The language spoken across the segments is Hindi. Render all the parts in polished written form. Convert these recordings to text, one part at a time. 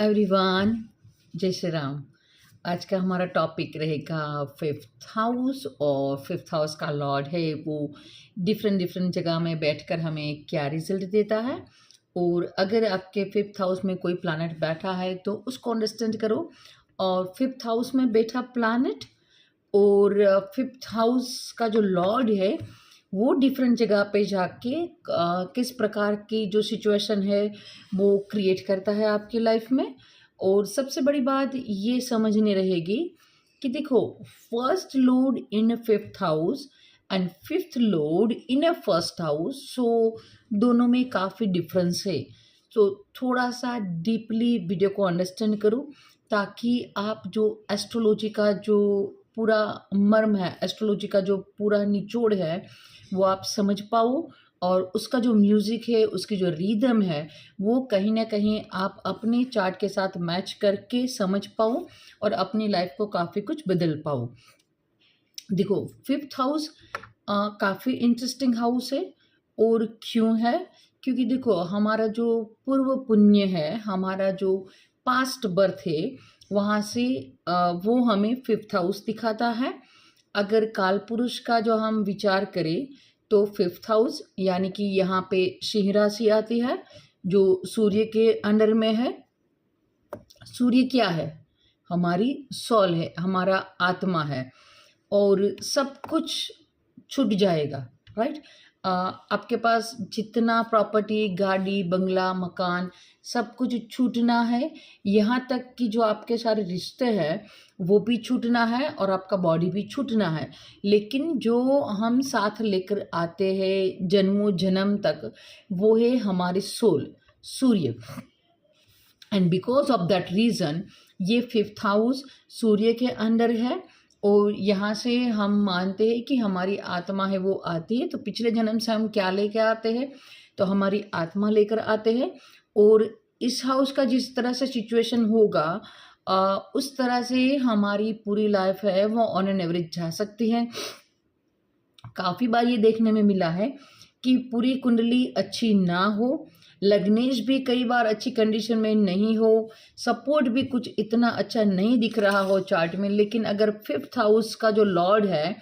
एवरीवन, जय श्री राम। आज का हमारा टॉपिक रहेगा फिफ्थ हाउस। और फिफ्थ हाउस का लॉर्ड है वो डिफरेंट डिफरेंट जगह में बैठकर हमें क्या रिजल्ट देता है। और अगर आपके फिफ्थ हाउस में कोई प्लैनेट बैठा है तो उसको अंडरस्टैंड करो। और फिफ्थ हाउस में बैठा प्लैनेट और फिफ्थ हाउस का जो लॉर्ड है वो डिफरेंट जगह पे जाके किस प्रकार की जो सिचुएशन है वो क्रिएट करता है आपकी लाइफ में। और सबसे बड़ी बात ये समझनी रहेगी कि देखो, first lord in fifth house and fifth lord in a first house, so दोनों में काफ़ी डिफरेंस है। तो थोड़ा सा डीपली वीडियो को अंडरस्टैंड करो ताकि आप जो एस्ट्रोलॉजी का जो पूरा मर्म है, एस्ट्रोलॉजी का जो पूरा निचोड़ है वो आप समझ पाओ। और उसका जो म्यूज़िक है, उसकी जो रिदम है, वो कहीं ना कहीं आप अपने चार्ट के साथ मैच करके समझ पाओ और अपनी लाइफ को काफ़ी कुछ बदल पाओ। देखो, फिफ्थ हाउस काफ़ी इंटरेस्टिंग हाउस है। और क्यों है? क्योंकि देखो, हमारा जो पूर्व पुण्य है, हमारा जो पास्ट बर्थ है, वहाँ से वो हमें फिफ्थ हाउस दिखाता है। अगर काल पुरुष का जो हम विचार करें तो फिफ्थ हाउस यानी कि यहाँ पे सिंह राशि आती है जो सूर्य के अंडर में है। सूर्य क्या है? हमारी सोल है, हमारा आत्मा है। और सब कुछ छूट जाएगा, राइट। आपके पास जितना प्रॉपर्टी, गाड़ी, बंगला, मकान, सब कुछ छूटना है। यहाँ तक कि जो आपके सारे रिश्ते हैं वो भी छूटना है और आपका बॉडी भी छूटना है। लेकिन जो हम साथ लेकर आते हैं जन्मों जन्म तक, वो है हमारी soul, Surya. And because of that reason ये फिफ्थ हाउस सूर्य के अंडर है। और यहाँ से हम मानते हैं कि हमारी आत्मा है वो आती है। तो पिछले जन्म से हम क्या लेकर आते हैं? तो हमारी आत्मा लेकर आते हैं। और इस हाउस का जिस तरह से सिचुएशन होगा उस तरह से हमारी पूरी लाइफ है वो ऑन एन एवरेज जा सकती है। काफ़ी बार ये देखने में मिला है कि पूरी कुंडली अच्छी ना हो, लग्नेश भी कई बार अच्छी कंडीशन में नहीं हो, सपोर्ट भी कुछ इतना अच्छा नहीं दिख रहा हो चार्ट में, लेकिन अगर फिफ्थ हाउस का जो लॉर्ड है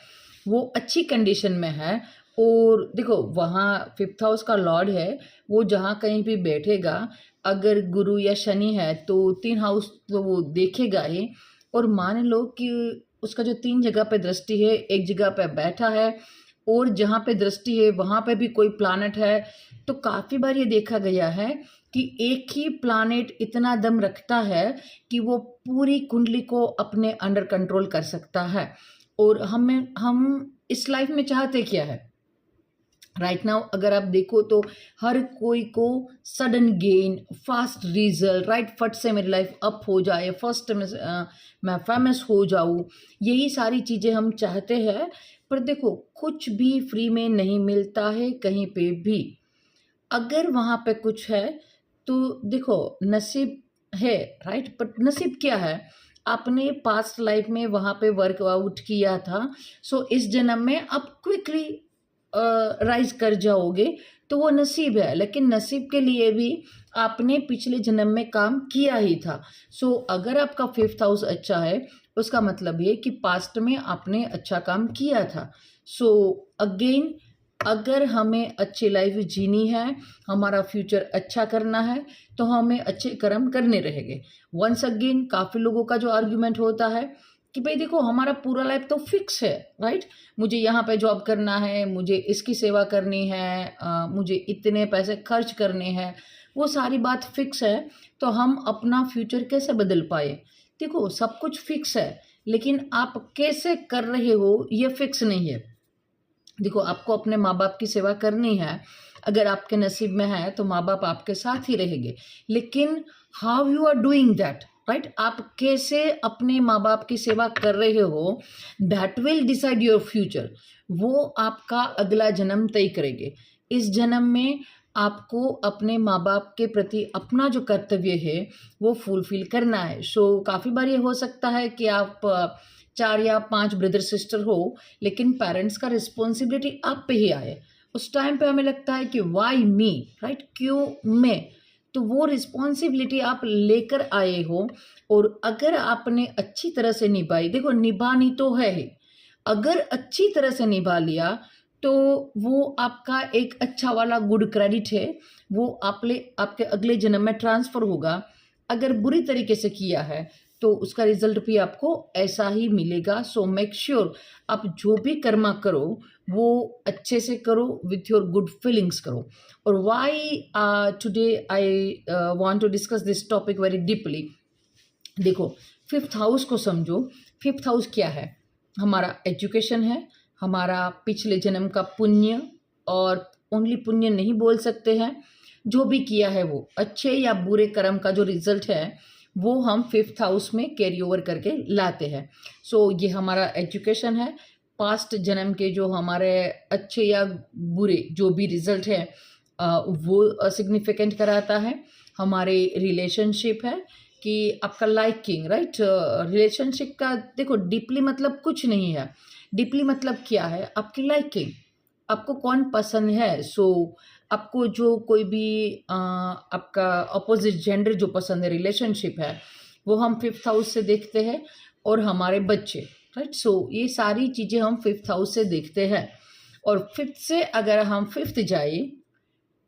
वो अच्छी कंडीशन में है। और देखो, वहाँ फिफ्थ हाउस का लॉर्ड है वो जहाँ कहीं भी बैठेगा, अगर गुरु या शनि है तो तीन हाउस तो वो देखेगा ही। और मान लो कि उसका जो तीन जगह पे दृष्टि है, एक जगह पे बैठा है और जहाँ पे दृष्टि है वहाँ पे भी कोई प्लैनेट है, तो काफ़ी बार ये देखा गया है कि एक ही प्लैनेट इतना दम रखता है कि वो पूरी कुंडली को अपने अंडर कंट्रोल कर सकता है। और हम इस लाइफ में चाहते क्या है? राइट नाउ अगर आप देखो तो हर कोई को sudden gain, fast result, right, फट से मेरी लाइफ अप हो जाए, फर्स्ट में मैं फेमस हो जाऊँ, यही सारी चीज़ें हम चाहते हैं। पर देखो, कुछ भी फ्री में नहीं मिलता है कहीं पे भी। अगर वहाँ पे कुछ है तो देखो, नसीब है, राइट। बट नसीब क्या है? आपने पास्ट लाइफ में वहाँ पे वर्कआउट किया था, सो इस जन्म में आप क्विकली राइज कर जाओगे, तो वो नसीब है। लेकिन नसीब के लिए भी आपने पिछले जन्म में काम किया ही था। सो अगर आपका फिफ्थ हाउस अच्छा है उसका मतलब ये कि पास्ट में आपने अच्छा काम किया था। सो अगेन, अगर हमें अच्छी लाइफ जीनी है, हमारा फ्यूचर अच्छा करना है, तो हमें अच्छे कर्म करने रहेंगे। वंस अगेन, काफ़ी लोगों का जो आर्ग्यूमेंट होता है कि भाई देखो, हमारा पूरा लाइफ तो फिक्स है, राइट। मुझे यहाँ पे जॉब करना है, मुझे इसकी सेवा करनी है, मुझे इतने पैसे खर्च करने हैं, वो सारी बात फिक्स है। तो हम अपना फ्यूचर कैसे बदल पाए? देखो, सब कुछ फिक्स है, लेकिन आप कैसे कर रहे हो ये फिक्स नहीं है। देखो, आपको अपने माँ बाप की सेवा करनी है, अगर आपके नसीब में है तो माँ बाप आपके साथ ही रहेंगे। लेकिन how you are doing that, right, आप कैसे अपने माँ बाप की सेवा कर रहे हो, that will decide your future. वो आपका अगला जन्म तय करेंगे। इस जन्म में आपको अपने माँ बाप के प्रति अपना जो कर्तव्य है वो फुलफिल करना है। सो काफ़ी बार ये हो सकता है कि आप 4 या 5 ब्रदर सिस्टर हो, लेकिन पेरेंट्स का रिस्पॉन्सिबिलिटी आप पे ही आए। उस टाइम पे हमें लगता है कि वाई मी, राइट, क्यों मैं? तो वो रिस्पॉन्सिबिलिटी आप लेकर आए हो, और अगर आपने अच्छी तरह से निभाई, देखो निभानी तो है ही, अगर अच्छी तरह से निभा लिया तो वो आपका एक अच्छा वाला गुड क्रेडिट है, वो आपके अगले जन्म में ट्रांसफ़र होगा। अगर बुरी तरीके से किया है तो उसका रिजल्ट भी आपको ऐसा ही मिलेगा। सो मेक श्योर आप जो भी कर्मा करो वो अच्छे से करो, विथ योर गुड फीलिंग्स करो। और why today I want to discuss this topic very deeply. देखो, फिफ्थ हाउस को समझो। फिफ्थ हाउस क्या है? हमारा एजुकेशन है, हमारा पिछले जन्म का पुण्य, और ओनली पुण्य नहीं बोल सकते हैं, जो भी किया है वो अच्छे या बुरे कर्म का जो रिजल्ट है वो हम फिफ्थ हाउस में कैरी ओवर करके लाते हैं। सो ये हमारा एजुकेशन है, पास्ट जन्म के जो हमारे अच्छे या बुरे जो भी रिजल्ट है वो सिग्निफिकेंट कराता है। हमारे रिलेशनशिप है कि आपका लाइकिंग, राइट? रिलेशनशिप का देखो डीपली मतलब कुछ नहीं है। डीपली मतलब क्या है? आपकी लाइकिंग, आपको कौन पसंद है। सो आपको जो कोई भी आपका अपोजिट जेंडर जो पसंद है, रिलेशनशिप है, वो हम फिफ्थ हाउस से देखते हैं। और हमारे बच्चे, राइट? सो ये सारी चीज़ें हम फिफ्थ हाउस से देखते हैं। और फिफ्थ से अगर हम फिफ्थ जाए,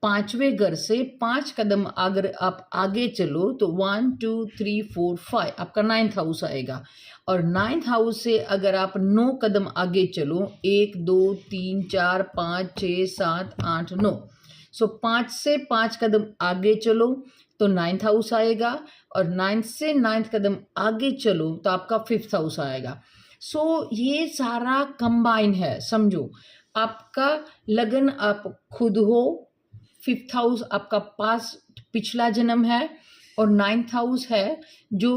पांचवें घर से 5 कदम अगर आप आगे चलो तो 1 2 3 4 5 आपका 9th हाउस आएगा। और 9th हाउस से अगर आप 9 कदम आगे चलो, 1 2 3 4 5 6 7 8 9, सो 5 से 5 कदम आगे चलो तो 9th हाउस आएगा। और 9th से 9th कदम आगे चलो तो आपका 5th हाउस आएगा। सो ये सारा कंबाइन है, समझो। आपका लगन आप खुद हो, फिफ्थ हाउस आपका पिछला जन्म है, और 9th हाउस है जो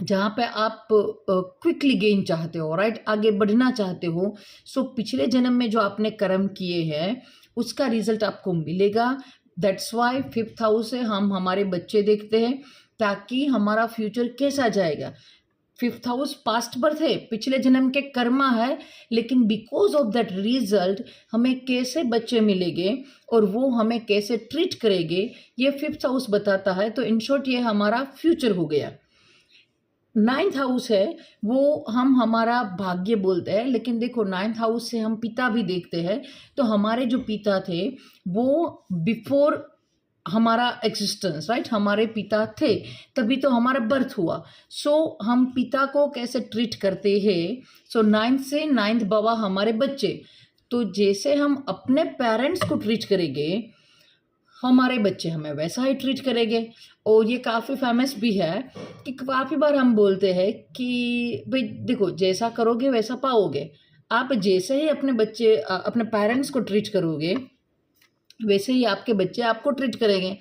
जहाँ पे आप क्विकली गेन चाहते हो, राइट? आगे बढ़ना चाहते हो। सो पिछले जन्म में जो आपने कर्म किए हैं उसका रिजल्ट आपको मिलेगा। दैट्स वाई फिफ्थ हाउस से हम हमारे बच्चे देखते हैं, ताकि हमारा फ्यूचर कैसा जाएगा। फिफ्थ हाउस पास्ट बर्थ है, पिछले जन्म के कर्मा है, लेकिन बिकॉज ऑफ दैट रिजल्ट हमें कैसे बच्चे मिलेंगे और वो हमें कैसे ट्रीट करेंगे, ये फिफ्थ हाउस बताता है। तो इन शॉर्ट ये हमारा फ्यूचर हो गया। 9th हाउस है वो हम हमारा भाग्य बोलते हैं, लेकिन देखो 9th हाउस से हम पिता भी देखते हैं। तो हमारे जो पिता थे वो बिफोर हमारा एग्जिस्टेंस, राइट? हमारे पिता थे तभी तो हमारा बर्थ हुआ। सो हम पिता को कैसे ट्रीट करते हैं। सो 9th से 9th बाबा हमारे बच्चे, तो जैसे हम अपने पेरेंट्स को ट्रीट करेंगे हमारे बच्चे हमें वैसा ही ट्रीट करेंगे। और ये काफ़ी फेमस भी है कि काफ़ी बार हम बोलते हैं कि भाई देखो, जैसा करोगे वैसा पाओगे। आप जैसे ही अपने बच्चे अपने पेरेंट्स को ट्रीट करोगे वैसे ही आपके बच्चे आपको ट्रीट करेंगे।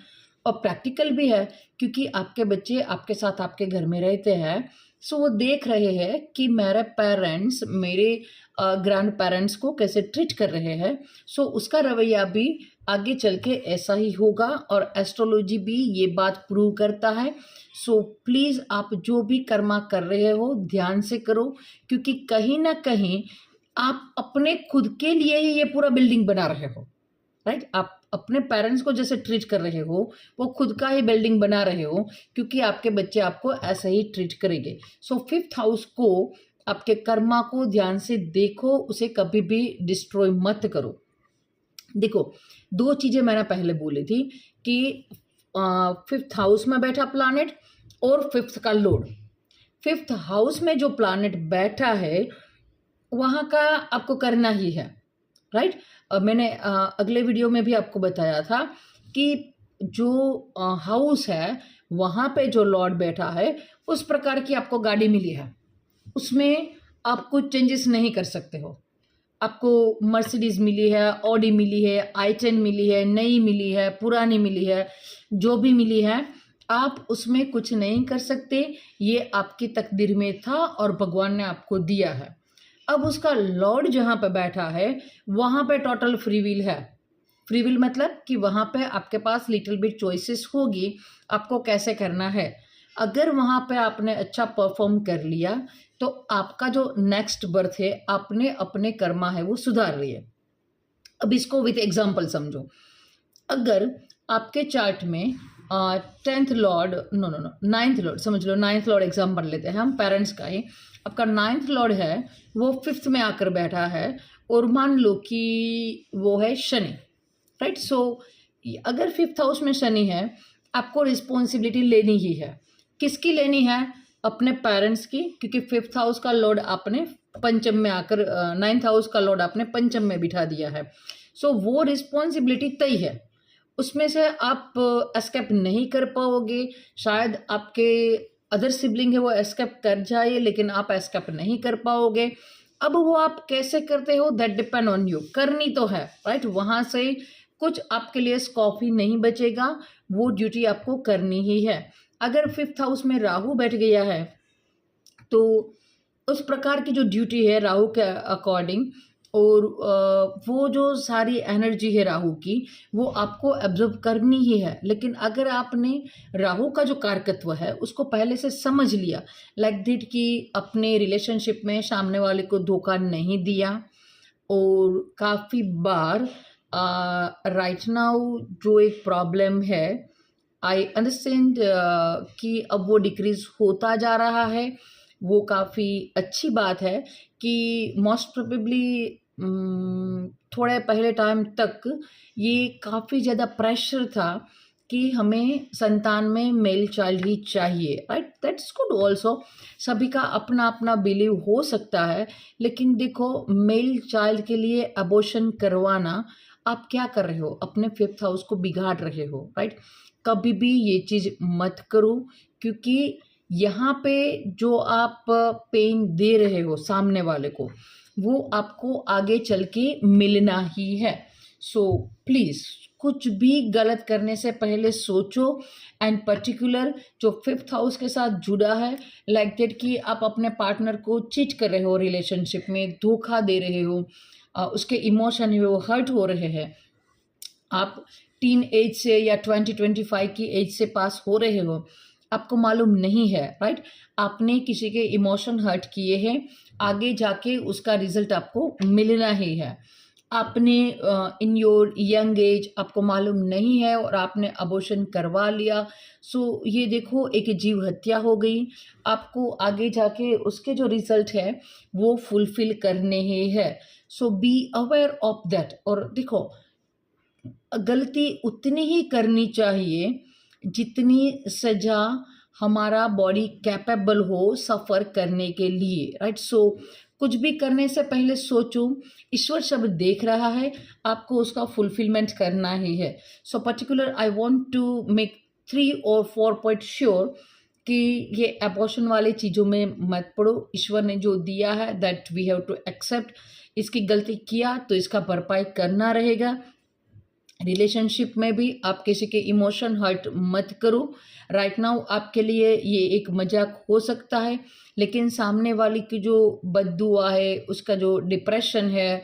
और प्रैक्टिकल भी है, क्योंकि आपके बच्चे आपके साथ आपके घर में रहते हैं। सो वो देख रहे हैं कि मेरे पेरेंट्स मेरे ग्रैंड पेरेंट्स को कैसे ट्रीट कर रहे हैं। सो उसका रवैया भी आगे चल के ऐसा ही होगा, और एस्ट्रोलॉजी भी ये बात प्रूव करता है। सो प्लीज़ आप जो भी कर्मा कर रहे हो ध्यान से करो, क्योंकि कहीं ना कहीं आप अपने खुद के लिए ही ये पूरा बिल्डिंग बना रहे हो, राइट? आप अपने पेरेंट्स को जैसे ट्रीट कर रहे हो वो खुद का ही बिल्डिंग बना रहे हो, क्योंकि आपके बच्चे आपको ऐसे ही ट्रीट करेंगे। सो फिफ्थ हाउस को, आपके कर्मा को ध्यान से देखो, उसे कभी भी डिस्ट्रॉय मत करो। देखो, 2 चीज़ें मैंने पहले बोली थी कि फिफ्थ हाउस में बैठा प्लैनेट और फिफ्थ का लॉर्ड। फिफ्थ हाउस में जो प्लैनेट बैठा है वहाँ का आपको करना ही है, राइट? मैंने अगले वीडियो में भी आपको बताया था कि जो हाउस है वहाँ पे जो लॉर्ड बैठा है उस प्रकार की आपको गाड़ी मिली है, उसमें आप कुछ चेंजेस नहीं कर सकते हो। आपको मर्सिडीज मिली है, ऑडी मिली है, i10 मिली है, नई मिली है, पुरानी मिली है, जो भी मिली है आप उसमें कुछ नहीं कर सकते। ये आपकी तकदीर में था और भगवान ने आपको दिया है। अब उसका लॉर्ड जहाँ पे बैठा है वहाँ पे टोटल फ्री विल है। फ्री विल मतलब कि वहाँ पे आपके पास लिटिल बिट चॉइसेस होगी आपको कैसे करना है। अगर वहाँ पे आपने अच्छा परफॉर्म कर लिया तो आपका जो नेक्स्ट बर्थ है आपने अपने कर्मा है वो सुधार रही है। अब इसको विथ एग्जाम्पल समझो। अगर आपके चार्ट में 10th lord, no no no 9th lord, समझ लो 9th लॉर्ड एग्जाम्पल लेते हैं हम पेरेंट्स का ही। आपका 9th लॉर्ड है वो 5th में आकर बैठा है, और मान लो कि वो है शनि, राइट। सो अगर 5th हाउस में शनि है, आपको रिस्पॉन्सिबिलिटी लेनी ही है। किसकी लेनी है? अपने पेरेंट्स की, क्योंकि 5th हाउस का लॉर्ड आपने पंचम में आकर 9th हाउस का लॉर्ड आपने पंचम में बिठा दिया है। सो वो रिस्पॉन्सिबिलिटी तय है, उसमें से आप एस्केप नहीं कर पाओगे। शायद आपके अदर सिबलिंग है वो एस्केप कर जाए, लेकिन आप एस्केप नहीं कर पाओगे। अब वो आप कैसे करते हो, दैट डिपेंड ऑन यू। करनी तो है, राइट। वहाँ से कुछ आपके लिए स्कोप ही नहीं बचेगा, वो ड्यूटी आपको करनी ही है। अगर 5th हाउस में राहु बैठ गया है, तो उस प्रकार की जो ड्यूटी है राहु के अकॉर्डिंग, और वो जो सारी एनर्जी है राहु की, वो आपको एब्जॉर्ब करनी ही है। लेकिन अगर आपने राहु का जो कारकत्व है उसको पहले से समझ लिया, लाइक दैट कि अपने रिलेशनशिप में सामने वाले को धोखा नहीं दिया, और काफ़ी बार राइट नाउ जो एक प्रॉब्लम है, आई अंडरस्टैंड कि अब वो डिक्रीज होता जा रहा है। वो काफ़ी अच्छी बात है कि मोस्ट प्रोबेबली थोड़े पहले टाइम तक ये काफ़ी ज़्यादा प्रेशर था कि हमें संतान में मेल चाइल्ड ही चाहिए, राइट। दैट्स गुड ऑल्सो, सभी का अपना अपना बिलीव हो सकता है। लेकिन देखो, मेल चाइल्ड के लिए अबॉर्शन करवाना, आप क्या कर रहे हो? अपने 5th हाउस को बिगाड़ रहे हो, राइट। कभी भी ये चीज़ मत करो, क्योंकि यहाँ पे जो आप पेन दे रहे हो सामने वाले को, वो आपको आगे चल के मिलना ही है। सो प्लीज़ कुछ भी गलत करने से पहले सोचो। एंड पर्टिकुलर जो 5th हाउस के साथ जुड़ा है, लाइक दैट कि आप अपने पार्टनर को चीट कर रहे हो, रिलेशनशिप में धोखा दे रहे हो, उसके इमोशन है वो हर्ट हो रहे हैं, आप टीन एज से या 20-25 की एज से पास हो रहे हो, आपको मालूम नहीं है, राइट। आपने किसी के इमोशन हर्ट किए हैं, आगे जाके उसका रिजल्ट आपको मिलना ही है। आपने इन योर यंग एज आपको मालूम नहीं है और आपने अबॉर्शन करवा लिया, सो ये देखो एक जीव हत्या हो गई। आपको आगे जाके उसके जो रिजल्ट है वो फुलफिल करने ही है। सो बी अवेयर ऑफ दैट। और देखो, गलती उतनी ही करनी चाहिए जितनी सजा हमारा बॉडी कैपेबल हो सफ़र करने के लिए, राइट। सो कुछ भी करने से पहले सोचो, ईश्वर सब देख रहा है, आपको उसका फुलफिलमेंट करना ही है। So particular I want to make 3 और 4 पॉइंट श्योर कि ये अबॉर्शन वाले चीज़ों में मत पड़ो। ईश्वर ने जो दिया है that we have to accept. इसकी गलती किया तो इसका भरपाई करना रहेगा। रिलेशनशिप में भी आप किसी के इमोशन हर्ट मत करो। राइट नाउ आपके लिए ये एक मजाक हो सकता है, लेकिन सामने वाली की जो बद्दुआ है, उसका जो डिप्रेशन है,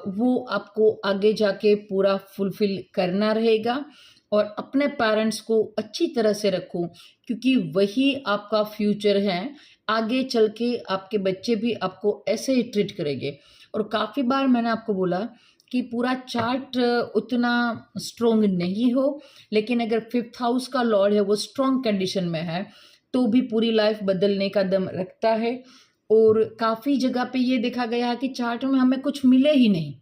वो आपको आगे जाके पूरा फुलफिल करना रहेगा। और अपने पेरेंट्स को अच्छी तरह से रखो, क्योंकि वही आपका फ्यूचर है। आगे चल के आपके बच्चे भी आपको ऐसे ही ट्रीट करेंगे। और काफ़ी बार मैंने आपको बोला कि पूरा चार्ट उतना स्ट्रोंग नहीं हो, लेकिन अगर 5th हाउस का लॉर्ड है वो स्ट्रोंग कंडीशन में है, तो भी पूरी लाइफ बदलने का दम रखता है। और काफ़ी जगह पे ये देखा गया है कि चार्ट में हमें कुछ मिले ही नहीं,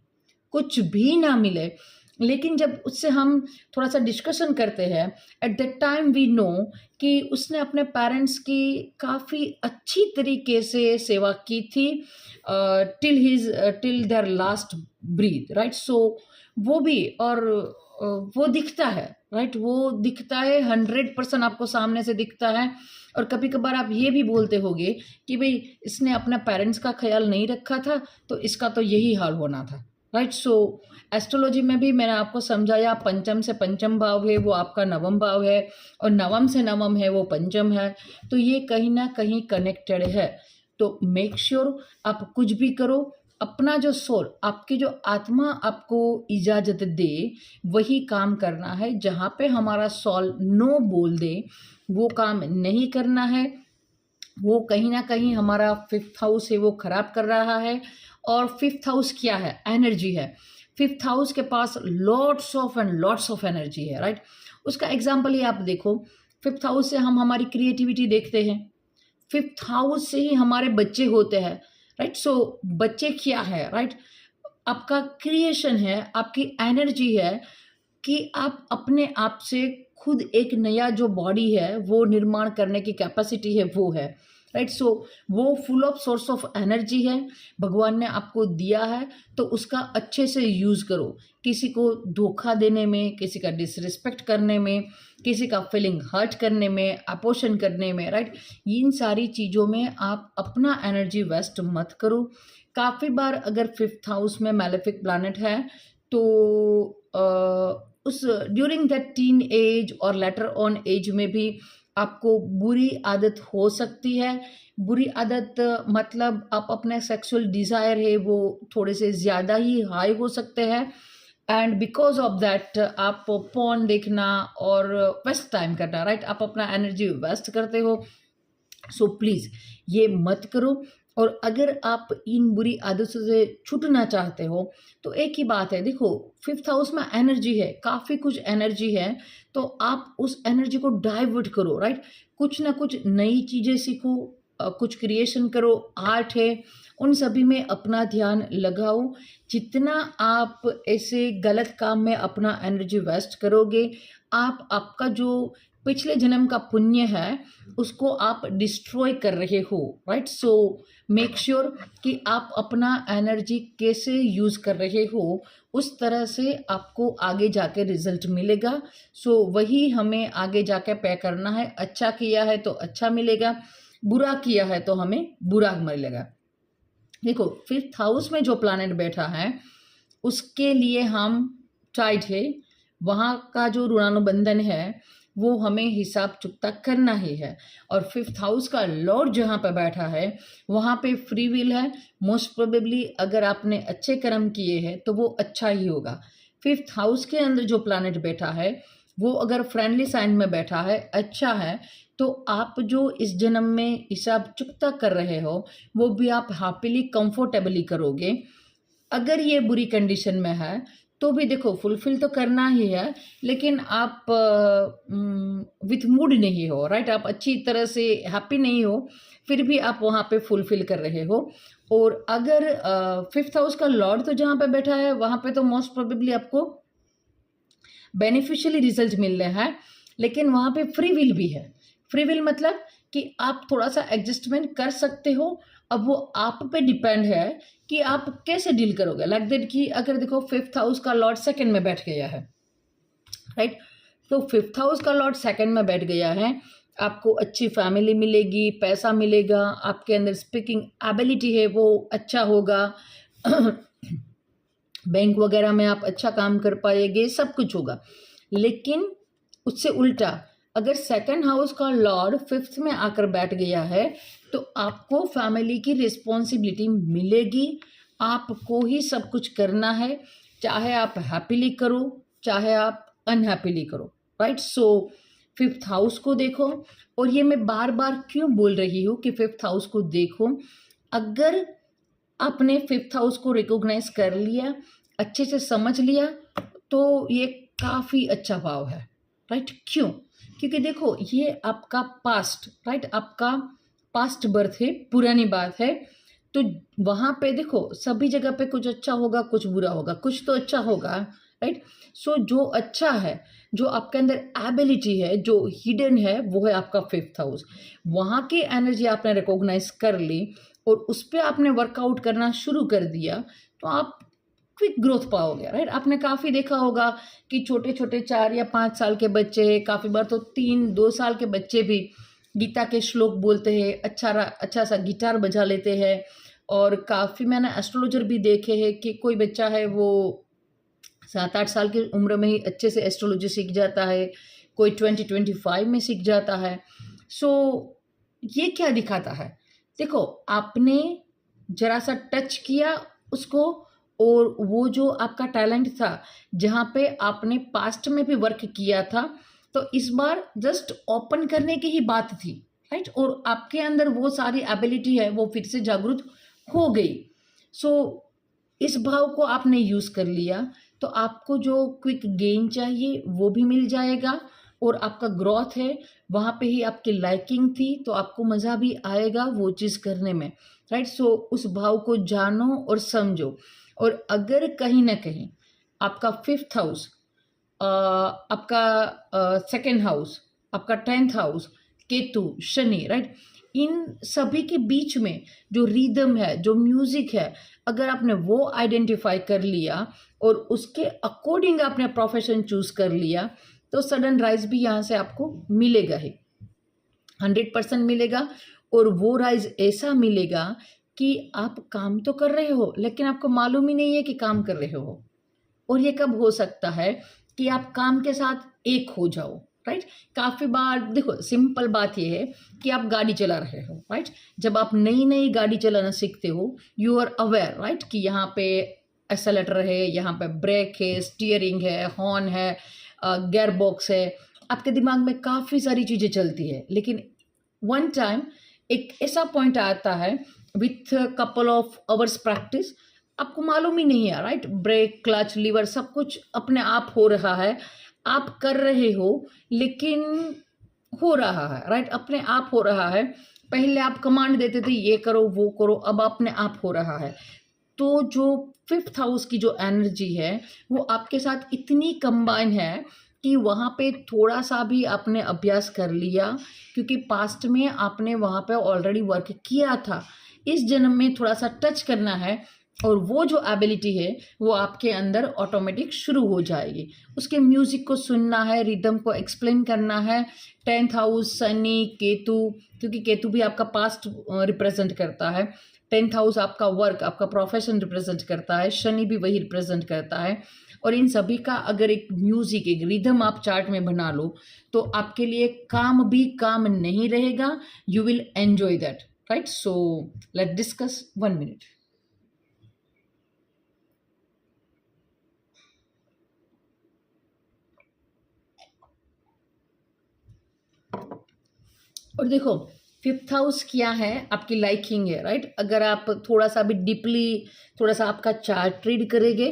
कुछ भी ना मिले, लेकिन जब उससे हम थोड़ा सा डिस्कशन करते हैं, at that time we know कि उसने अपने पेरेंट्स की काफ़ी अच्छी तरीके से सेवा की थी till their last breath, right. So वो भी, और वो दिखता है, राइट। वो दिखता है, 100% आपको सामने से दिखता है। और कभी कभार आप ये भी बोलते होगे कि भाई इसने अपने पेरेंट्स का ख्याल नहीं रखा था, तो इसका तो यही हाल होना था, राइट। सो एस्ट्रोलॉजी में भी मैंने आपको समझाया, पंचम से पंचम भाव है वो आपका नवम भाव है, और नवम से नवम है वो पंचम है, तो ये कहीं ना कहीं कनेक्टेड है। तो मेक श्योर आप कुछ भी करो, अपना जो सोल, आपकी जो आत्मा आपको इजाज़त दे वही काम करना है। जहाँ पे हमारा सोल नो बोल दे वो काम नहीं करना है। वो कहीं ना कहीं हमारा 5th हाउस है वो खराब कर रहा है। और 5th हाउस क्या है? एनर्जी है। फिफ्थ हाउस के पास लॉट्स ऑफ एनर्जी है, राइट। उसका एग्जाम्पल ही आप देखो, फिफ्थ हाउस से हम हमारी क्रिएटिविटी देखते हैं, फिफ्थ हाउस से ही हमारे बच्चे होते हैं, राइट। सो बच्चे क्या है, राइट, आपका क्रिएशन है, आपकी एनर्जी है कि आप अपने आप से खुद एक नया जो बॉडी है वो निर्माण करने की कैपेसिटी है, वो है, राइट। सो वो full of source of energy है, भगवान ने आपको दिया है, तो उसका अच्छे से यूज़ करो। किसी को धोखा देने में, किसी का डिसरिस्पेक्ट करने में, किसी का फीलिंग हर्ट करने में, अपोषण करने में, राइट, इन सारी चीज़ों में आप अपना एनर्जी वेस्ट मत करो। काफ़ी बार अगर फिफ्थ हाउस में मैलेफिक प्लैनेट है तो उस ड्यूरिंग दैट टीन एज और लेटर ऑन एज में भी आपको बुरी आदत हो सकती है। बुरी आदत मतलब आप अपने सेक्सुअल डिज़ायर है वो थोड़े से ज़्यादा ही हाई हो सकते हैं, एंड बिकॉज ऑफ दैट आप पॉर्न देखना और वेस्ट टाइम करना, राइट, आप अपना एनर्जी वेस्ट करते हो। सो प्लीज़ ये मत करो। और अगर आप इन बुरी आदतों से छूटना चाहते हो तो एक ही बात है, देखो फिफ्थ हाउस में एनर्जी है, काफ़ी कुछ एनर्जी है, तो आप उस एनर्जी को डाइवर्ट करो, राइट। कुछ ना कुछ नई चीज़ें सीखो, कुछ क्रिएशन करो, आर्ट है, उन सभी में अपना ध्यान लगाओ। जितना आप ऐसे गलत काम में अपना एनर्जी वेस्ट करोगे, आप आपका जो पिछले जन्म का पुण्य है उसको आप डिस्ट्रॉय कर रहे हो, राइट। सो मेक श्योर कि आप अपना एनर्जी कैसे यूज़ कर रहे हो, उस तरह से आपको आगे जाके रिजल्ट मिलेगा। सो वही हमें आगे जाके पे करना है। अच्छा किया है तो अच्छा मिलेगा, बुरा किया है तो हमें बुरा मिलेगा। देखो फिफ्थ हाउस में जो प्लैनेट बैठा है उसके लिए हम टाइड है, वहाँ का जो ऋणानुबंधन है वो हमें हिसाब चुकता करना ही है। और फिफ्थ हाउस का लॉर्ड जहाँ पे बैठा है वहाँ पे फ्री विल है। मोस्ट प्रोबेबली अगर आपने अच्छे कर्म किए हैं तो वो अच्छा ही होगा। फिफ्थ हाउस के अंदर जो प्लैनेट बैठा है वो अगर फ्रेंडली साइन में बैठा है, अच्छा है, तो आप जो इस जन्म में हिसाब चुकता कर रहे हो वो भी आप हैप्पीली कंफर्टेबली करोगे। अगर ये बुरी कंडीशन में है तो भी देखो फुलफिल तो करना ही है, लेकिन आप विथ मूड नहीं हो, राइट, आप अच्छी तरह से हैप्पी नहीं हो, फिर भी आप वहाँ पे फुलफिल कर रहे हो। और अगर फिफ्थ हाउस का लॉर्ड तो जहाँ पे बैठा है वहाँ पे तो मोस्ट प्रोबेबली आपको बेनिफिशियली रिजल्ट मिल रहा है, लेकिन वहाँ पे फ्री विल भी है। फ्री विल मतलब कि आप थोड़ा सा एडजस्टमेंट कर सकते हो। अब वो आप पे डिपेंड है कि आप कैसे डील करोगे। लाइक दैट कि अगर देखो फिफ्थ हाउस का लॉर्ड सेकंड में बैठ गया है, राइट, तो फिफ्थ हाउस का लॉर्ड सेकंड में बैठ गया है, आपको अच्छी फैमिली मिलेगी, पैसा मिलेगा, आपके अंदर स्पीकिंग एबिलिटी है वो अच्छा होगा बैंक वगैरह में आप अच्छा काम कर पाएंगे, सब कुछ होगा। लेकिन उससे उल्टा अगर सेकंड हाउस का लॉर्ड फिफ्थ में आकर बैठ गया है तो आपको फैमिली की रिस्पॉन्सिबिलिटी मिलेगी, आपको ही सब कुछ करना है, चाहे आप हैप्पीली करो चाहे आप अनहैप्पीली करो, राइट। सो फिफ्थ हाउस को देखो। और ये मैं बार बार क्यों बोल रही हूँ कि फिफ्थ हाउस को देखो, अगर आपने फिफ्थ हाउस को रिकॉग्नाइज कर लिया, अच्छे से समझ लिया, तो ये काफ़ी अच्छा भाव है, राइट। क्यों? क्योंकि देखो ये आपका पास्ट, राइट, आपका पास्ट बर्थ है, पुरानी बात है। तो वहाँ पे देखो सभी जगह पे कुछ अच्छा होगा कुछ बुरा होगा, कुछ तो अच्छा होगा, राइट। सो जो अच्छा है, जो आपके अंदर एबिलिटी है, जो हिडन है, वो है आपका फिफ्थ हाउस। वहाँ की एनर्जी आपने रिकॉग्नाइज कर ली और उस पर आपने वर्कआउट करना शुरू कर दिया तो आप क्विक ग्रोथ पाओगे, राइट। आपने काफ़ी देखा होगा कि छोटे छोटे 4 या 5 साल के बच्चे, काफ़ी बार तो 3-2 साल के बच्चे भी गीता के श्लोक बोलते हैं, अच्छा सा गिटार बजा लेते हैं। और काफ़ी मैंने एस्ट्रोलॉजर भी देखे हैं कि कोई बच्चा है वो 7-8 साल की उम्र में ही अच्छे से एस्ट्रोलॉजी सीख जाता है, कोई 20-25 में सीख जाता है। सो ये क्या दिखाता है, देखो आपने जरा सा टच किया उसको, और वो जो आपका टैलेंट था जहाँ पे आपने पास्ट में भी वर्क किया था, तो इस बार जस्ट ओपन करने की ही बात थी, राइट। और आपके अंदर वो सारी एबिलिटी है वो फिर से जागृत हो गई। सो इस भाव को आपने यूज़ कर लिया तो आपको जो क्विक गेन चाहिए वो भी मिल जाएगा, और आपका ग्रोथ है वहाँ पे ही आपकी लाइकिंग थी तो आपको मज़ा भी आएगा वो चीज़ करने में, राइट। सो उस भाव को जानो और समझो। और अगर कहीं ना कहीं आपका 5th हाउस, आपका 2nd हाउस, आपका 10th house, Ketu, Shani, right, इन सभी के बीच में जो रिदम है, जो म्यूजिक है, अगर आपने वो आइडेंटिफाई कर लिया और उसके अकॉर्डिंग आपने प्रोफेशन चूज कर लिया तो सडन राइज भी यहाँ से आपको मिलेगा ही, 100% मिलेगा। और वो राइज ऐसा मिलेगा कि आप काम तो कर रहे हो लेकिन आपको मालूम ही नहीं है कि काम कर रहे हो। और ये कब हो सकता है कि आप काम के साथ एक हो जाओ, राइट। काफ़ी बार देखो, सिंपल बात ये है कि आप गाड़ी चला रहे हो, राइट। जब आप नई नई गाड़ी चलाना सीखते हो, यू आर अवेयर, राइट, कि यहाँ पे एक्सेलेरेटर है, यहाँ पे ब्रेक है, स्टीयरिंग है, हॉर्न है, गियर बॉक्स है, आपके दिमाग में काफ़ी सारी चीज़ें चलती है। लेकिन वन टाइम एक ऐसा पॉइंट आता है with couple of hours practice, आपको मालूम ही नहीं है, राइट, ब्रेक, क्लच, लीवर सब कुछ अपने आप हो रहा है, आप कर रहे हो लेकिन हो रहा है, राइट, अपने आप हो रहा है। पहले आप कमांड देते थे ये करो वो करो, अब अपने आप हो रहा है। तो जो 5th हाउस की जो एनर्जी है वो आपके साथ इतनी कंबाइन है कि वहाँ पे थोड़ा सा भी आपने अभ्यास कर लिया, क्योंकि पास्ट में आपने वहाँ पे ऑलरेडी वर्क किया था, इस जन्म में थोड़ा सा टच करना है और वो जो एबिलिटी है वो आपके अंदर ऑटोमेटिक शुरू हो जाएगी। उसके म्यूजिक को सुनना है, रिदम को एक्सप्लेन करना है। 10th हाउस, शनि, केतु, क्योंकि केतु भी आपका पास्ट रिप्रेजेंट करता है, 10th हाउस आपका वर्क, आपका प्रोफेशन रिप्रेजेंट करता है, शनि भी वही रिप्रेजेंट करता है। और इन सभी का अगर एक म्यूजिक, एक रिदम आप चार्ट में बना लो तो आपके लिए काम भी काम नहीं रहेगा, you will enjoy that, right. So let discuss 1 minute. और देखो, 5th हाउस क्या है, आपकी लाइकिंग है, राइट। अगर आप थोड़ा सा भी डीपली थोड़ा सा आपका चार्ट रीड करेंगे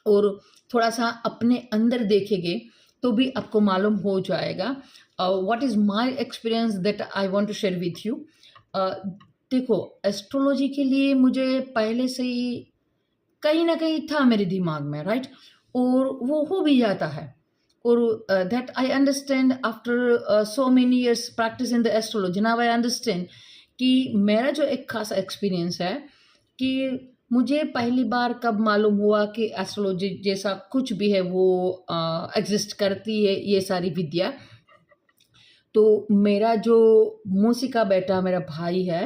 और थोड़ा सा अपने अंदर देखेंगे तो भी आपको मालूम हो जाएगा। What is my experience that I want to share with you. देखो, एस्ट्रोलॉजी के लिए मुझे पहले से ही कहीं ना कहीं था मेरे दिमाग में, राइट, और वो हो भी जाता है। और that I understand after so many years practice in the astrology, now I understand कि मेरा जो एक खासा एक्सपीरियंस है कि मुझे पहली बार कब मालूम हुआ कि एस्ट्रोलॉजी जैसा कुछ भी है वो एग्जिस्ट करती है, ये सारी विद्या। तो मेरा जो मौसी का बेटा, मेरा भाई है,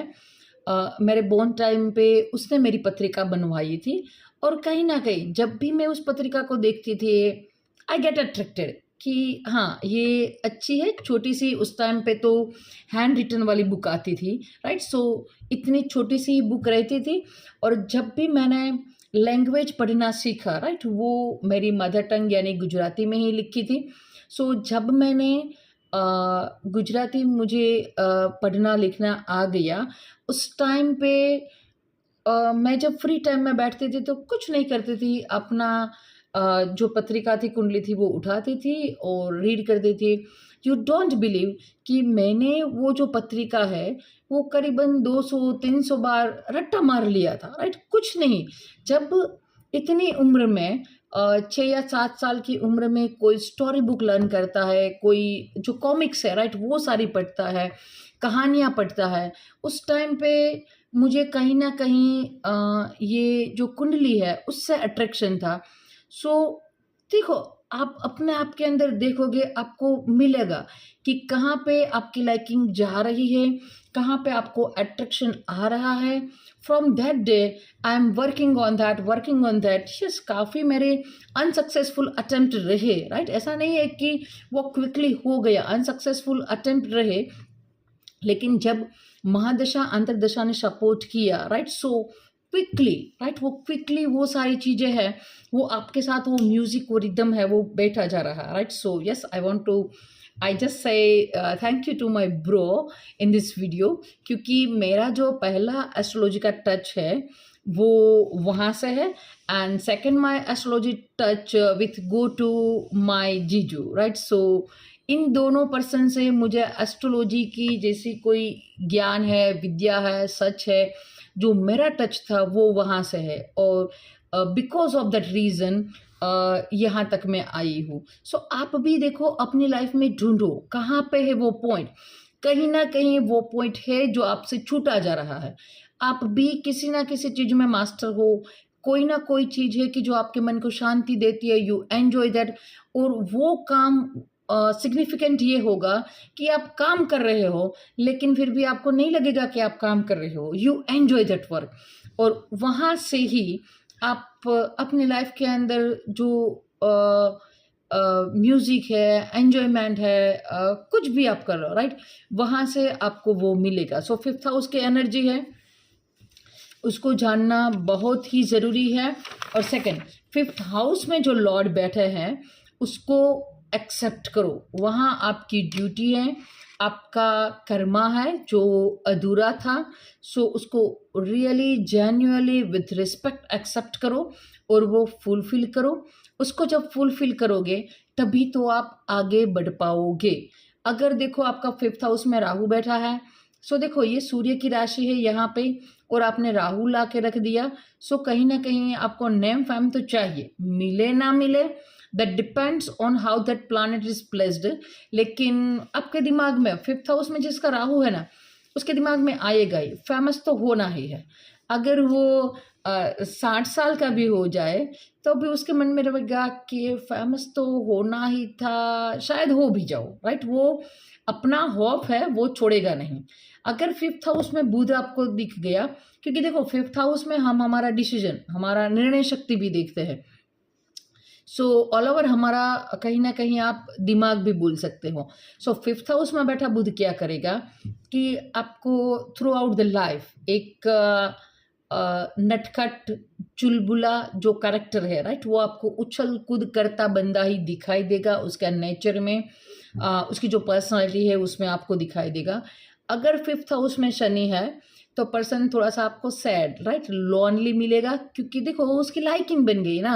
मेरे बोर्न टाइम पे उसने मेरी पत्रिका बनवाई थी। और कहीं ना कहीं जब भी मैं उस पत्रिका को देखती थी, आई गेट अट्रैक्टेड कि हाँ ये अच्छी है। छोटी सी उस टाइम पे तो हैंड रिटन वाली बुक आती थी, राइट। सो इतनी छोटी सी बुक रहती थी। और जब भी मैंने लैंग्वेज पढ़ना सीखा, राइट, वो मेरी मदर टंग यानी गुजराती में ही लिखी थी। सो जब मैंने गुजराती मुझे पढ़ना लिखना आ गया, उस टाइम पे मैं जब फ्री टाइम में बैठती थी तो कुछ नहीं करती थी, अपना जो पत्रिका थी, कुंडली थी, वो उठाती थी और रीड करती थी। यू डोंट बिलीव कि मैंने वो जो पत्रिका है वो करीबन 200-300 बार रट्टा मार लिया था, राइट। कुछ नहीं, जब इतनी उम्र में 6 या 7 साल की उम्र में कोई स्टोरी बुक लर्न करता है, कोई जो कॉमिक्स है, राइट, वो सारी पढ़ता है, कहानियाँ पढ़ता है, उस टाइम पे मुझे कहीं ना कहीं ये जो कुंडली है उससे अट्रैक्शन था। सो देखो, आप अपने आप के अंदर देखोगे, आपको मिलेगा कि कहाँ पे आपकी लाइकिंग जा रही है, कहाँ पे आपको अट्रैक्शन आ रहा है। From that day I am working on that. Yes, काफ़ी मेरे अनसक्सेसफुल अटेम्प्ट रहे, राइट। ऐसा नहीं है कि वो क्विकली हो गया, अनसक्सेसफुल अटेम्प्ट रहे, लेकिन जब महादशा अंतरदशा ने सपोर्ट किया, राइट, सो क्विकली, राइट, वो क्विकली वो सारी चीज़ें हैं, वो आपके साथ वो म्यूजिक, वो रिदम है, वो बैठा जा रहा है, right. So yes, I just say thank you to my bro in this video, क्योंकि मेरा जो पहला एस्ट्रोलॉजी का टच है वो वहाँ से है। And second my astrology touch with go to my जीजू, राइट। सो इन दोनों पर्सन से मुझे एस्ट्रोलॉजी की जैसी कोई ज्ञान है, विद्या है, सच है, जो मेरा टच था वो वहाँ से है। और बिकॉज ऑफ दैट रीज़न यहाँ तक मैं आई हूँ। सो आप भी देखो अपनी लाइफ में ढूंढो कहाँ पे है वो पॉइंट। कहीं ना कहीं वो पॉइंट है जो आपसे छूटा जा रहा है। आप भी किसी ना किसी चीज़ में मास्टर हो, कोई ना कोई चीज़ है कि जो आपके मन को शांति देती है, यू एन्जॉय दैट। और वो काम सिग्निफिकेंट ये होगा कि आप काम कर रहे हो लेकिन फिर भी आपको नहीं लगेगा कि आप काम कर रहे हो, यू एन्जॉय दैट वर्क। और वहाँ से ही आप अपनी लाइफ के अंदर जो म्यूज़िक है, एन्जॉयमेंट है, कुछ भी आप कर रहे हो, राइट, वहाँ से आपको वो मिलेगा। सो फिफ्थ हाउस की एनर्जी है, उसको जानना बहुत ही ज़रूरी है। और सेकंड, फिफ्थ हाउस में जो लॉर्ड बैठे हैं उसको एक्सेप्ट करो, वहाँ आपकी ड्यूटी है, आपका कर्मा है जो अधूरा था। सो उसको really genuinely with respect accept करो और वो फुलफिल करो। उसको जब फुलफिल करोगे तभी तो आप आगे बढ़ पाओगे। अगर देखो आपका फिफ्थ हाउस में राहु बैठा है, सो देखो ये सूर्य की राशि है यहाँ पे, और आपने राहु ला के रख दिया। सो कहीं ना कहीं आपको नेम फैम तो चाहिए, मिले ना मिले that depends on how that planet is placed. लेकिन आपके दिमाग में फिफ्थ हाउस में जिसका राहु है ना, उसके दिमाग में आएगा ही, फेमस तो होना ही है। अगर वो 60 साल का भी हो जाए तो भी उसके मन में रहेगा कि फेमस तो होना ही था, शायद हो भी जाओ, राइट। वो अपना होप है वो छोड़ेगा नहीं। अगर फिफ्थ हाउस में बुध आपको दिख गया, क्योंकि देखो फिफ्थ हाउस में हम हमारा डिसीजन, हमारा निर्णय शक्ति भी देखते हैं। सो ऑल ओवर हमारा कहीं ना कहीं आप दिमाग भी बोल सकते हो। सो फिफ्थ हाउस में बैठा बुध क्या करेगा कि आपको थ्रू आउट द लाइफ एक नटखट चुलबुला जो कैरेक्टर है, राइट, वो आपको उछल कूद करता बंदा ही दिखाई देगा। उसका नेचर में उसकी जो पर्सनालिटी है उसमें आपको दिखाई देगा। अगर फिफ्थ हाउस में शनि है तो पर्सन थोड़ा सा आपको सैड, राइट, लोनली मिलेगा, क्योंकि देखो उसकी लाइकिंग बन गई ना।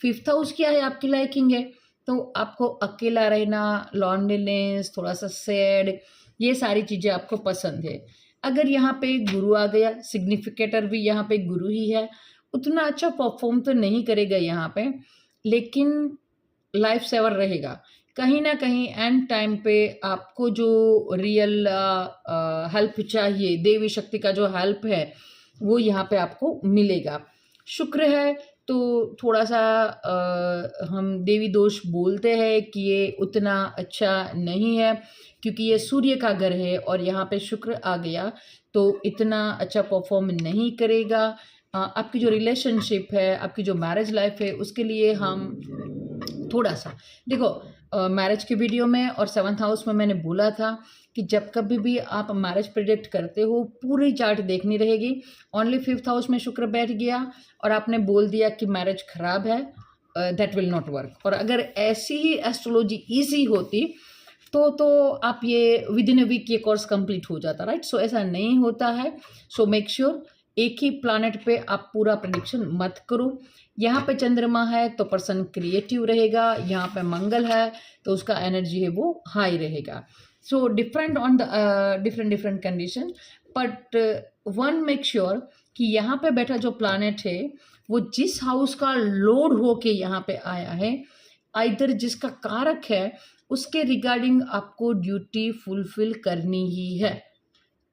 फिफ्थ हाउस क्या है, आपकी लाइकिंग है, तो आपको अकेला रहना, लॉन्लीनेस, थोड़ा सा सैड, ये सारी चीज़ें आपको पसंद है। अगर यहाँ पे गुरु आ गया, सिग्निफिकेटर भी यहाँ पे गुरु ही है, उतना अच्छा परफॉर्म तो नहीं करेगा यहाँ पे, लेकिन लाइफ सेवर रहेगा। कहीं ना कहीं एंड टाइम पे आपको जो रियल हेल्प चाहिए, देवी शक्ति का जो हेल्प है वो यहाँ पे आपको मिलेगा। शुक्र है तो थोड़ा सा हम देवी दोष बोलते हैं कि ये उतना अच्छा नहीं है, क्योंकि ये सूर्य का घर है और यहाँ पे शुक्र आ गया तो इतना अच्छा परफॉर्म नहीं करेगा। आपकी जो रिलेशनशिप है, आपकी जो मैरिज लाइफ है, उसके लिए हम थोड़ा सा देखो मैरिज के वीडियो में और सेवन्थ हाउस में मैंने बोला था कि जब कभी भी आप मैरिज प्रेडिक्ट करते हो पूरी चार्ट देखनी रहेगी। ओनली फिफ्थ हाउस में शुक्र बैठ गया और आपने बोल दिया कि मैरिज खराब है, दैट विल नॉट वर्क। और अगर ऐसी ही एस्ट्रोलॉजी ईजी होती तो आप ये विद इन अ वीक ये कोर्स कंप्लीट हो जाता, राइट। सो ऐसा नहीं होता है। सो मेक श्योर एक ही प्लानट पे आप पूरा प्रेडिक्शन मत करो। यहाँ पे चंद्रमा है तो पर्सन क्रिएटिव रहेगा, यहाँ पे मंगल है तो उसका एनर्जी है वो हाई रहेगा। So different on the different condition, but one make sure कि यहाँ पे बैठा जो प्लानट है वो जिस हाउस का लोड होके यहाँ पे आया है, आइदर जिसका कारक है, उसके रिगार्डिंग आपको ड्यूटी फुलफिल करनी ही है,